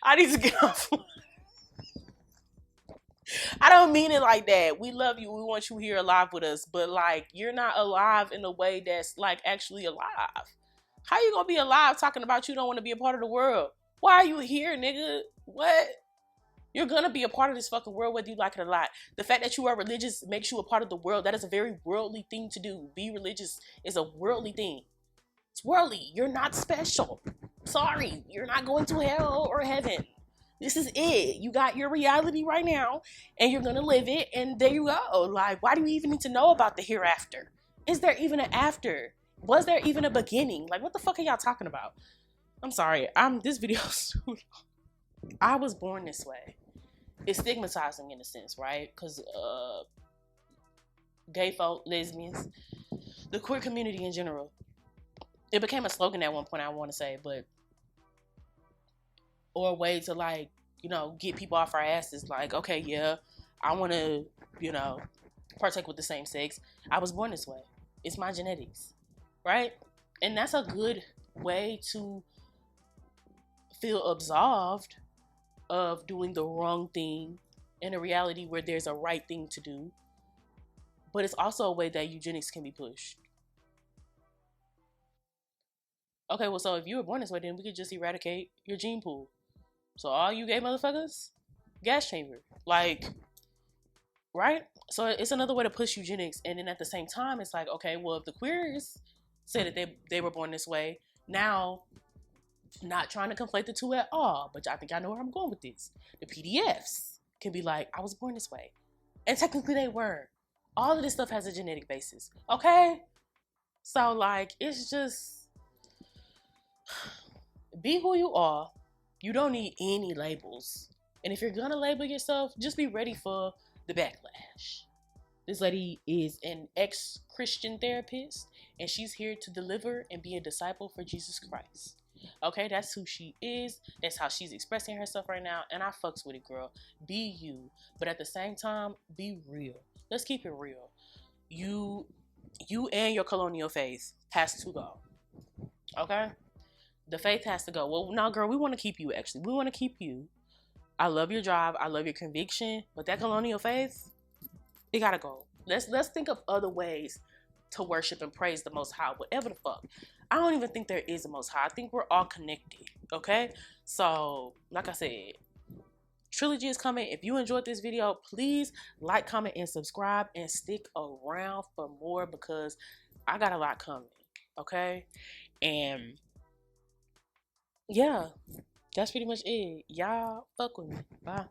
I need to get off. I don't mean it like that. We love you. We want you here alive with us. But, like, you're not alive in a way that's, like, actually alive. How you gonna be alive talking about you don't want to be a part of the world? Why are you here, nigga? What? You're gonna be a part of this fucking world whether you like it or not. The fact that you are religious makes you a part of the world. That is a very worldly thing to do. Be religious is a worldly thing. It's worldly. You're not special. Sorry, you're not going to hell or heaven. This is it. You got your reality right now, and you're gonna live it, and there you go. Like, why do you even need to know about the hereafter? Is there even an after? Was there even a beginning? Like, what the fuck are y'all talking about? I'm sorry. This video. I was born this way. It's stigmatizing in a sense, right? Because gay folk, lesbians, the queer community in general, it became a slogan at one point, I want to say, but or a way to, like, you know, get people off our asses. Like, okay, yeah, I want to, you know, partake with the same sex. I was born this way. It's my genetics, right? And that's a good way to feel absolved of doing the wrong thing in a reality where there's a right thing to do. But it's also a way that eugenics can be pushed. Okay, well, so if you were born this way, then we could just eradicate your gene pool. So all you gay motherfuckers, gas chamber. Like, right? So it's another way to push eugenics. And then at the same time, it's like, okay, well, if the queers said that they were born this way, now, not trying to conflate the two at all, but I think I know where I'm going with this. The PDFs can be like, I was born this way. And technically they were. All of this stuff has a genetic basis. Okay? So, like, it's just, be who you are. You don't need any labels. And if you're gonna label yourself, just be ready for the backlash. This lady is an ex-Christian therapist, and she's here to deliver and be a disciple for Jesus Christ. Okay, that's who she is. That's how she's expressing herself right now, and I fucks with it, girl. Be you, but at the same time, be real. Let's keep it real. You and your colonial faith has to go. Okay, the faith has to go. Well, no, girl, we want to keep you. Actually, we want to keep you. I love your drive. I love your conviction, but that colonial faith, it gotta go. Let's think of other ways to worship and praise the Most High. Whatever the fuck. I don't even think there is a Most High. I think we're all connected. Okay, so like I said, Trilogy is coming. If you enjoyed this video, please like, comment, and subscribe, and stick around for more because I got a lot coming. Okay, and yeah, that's pretty much it. Y'all fuck with me. Bye.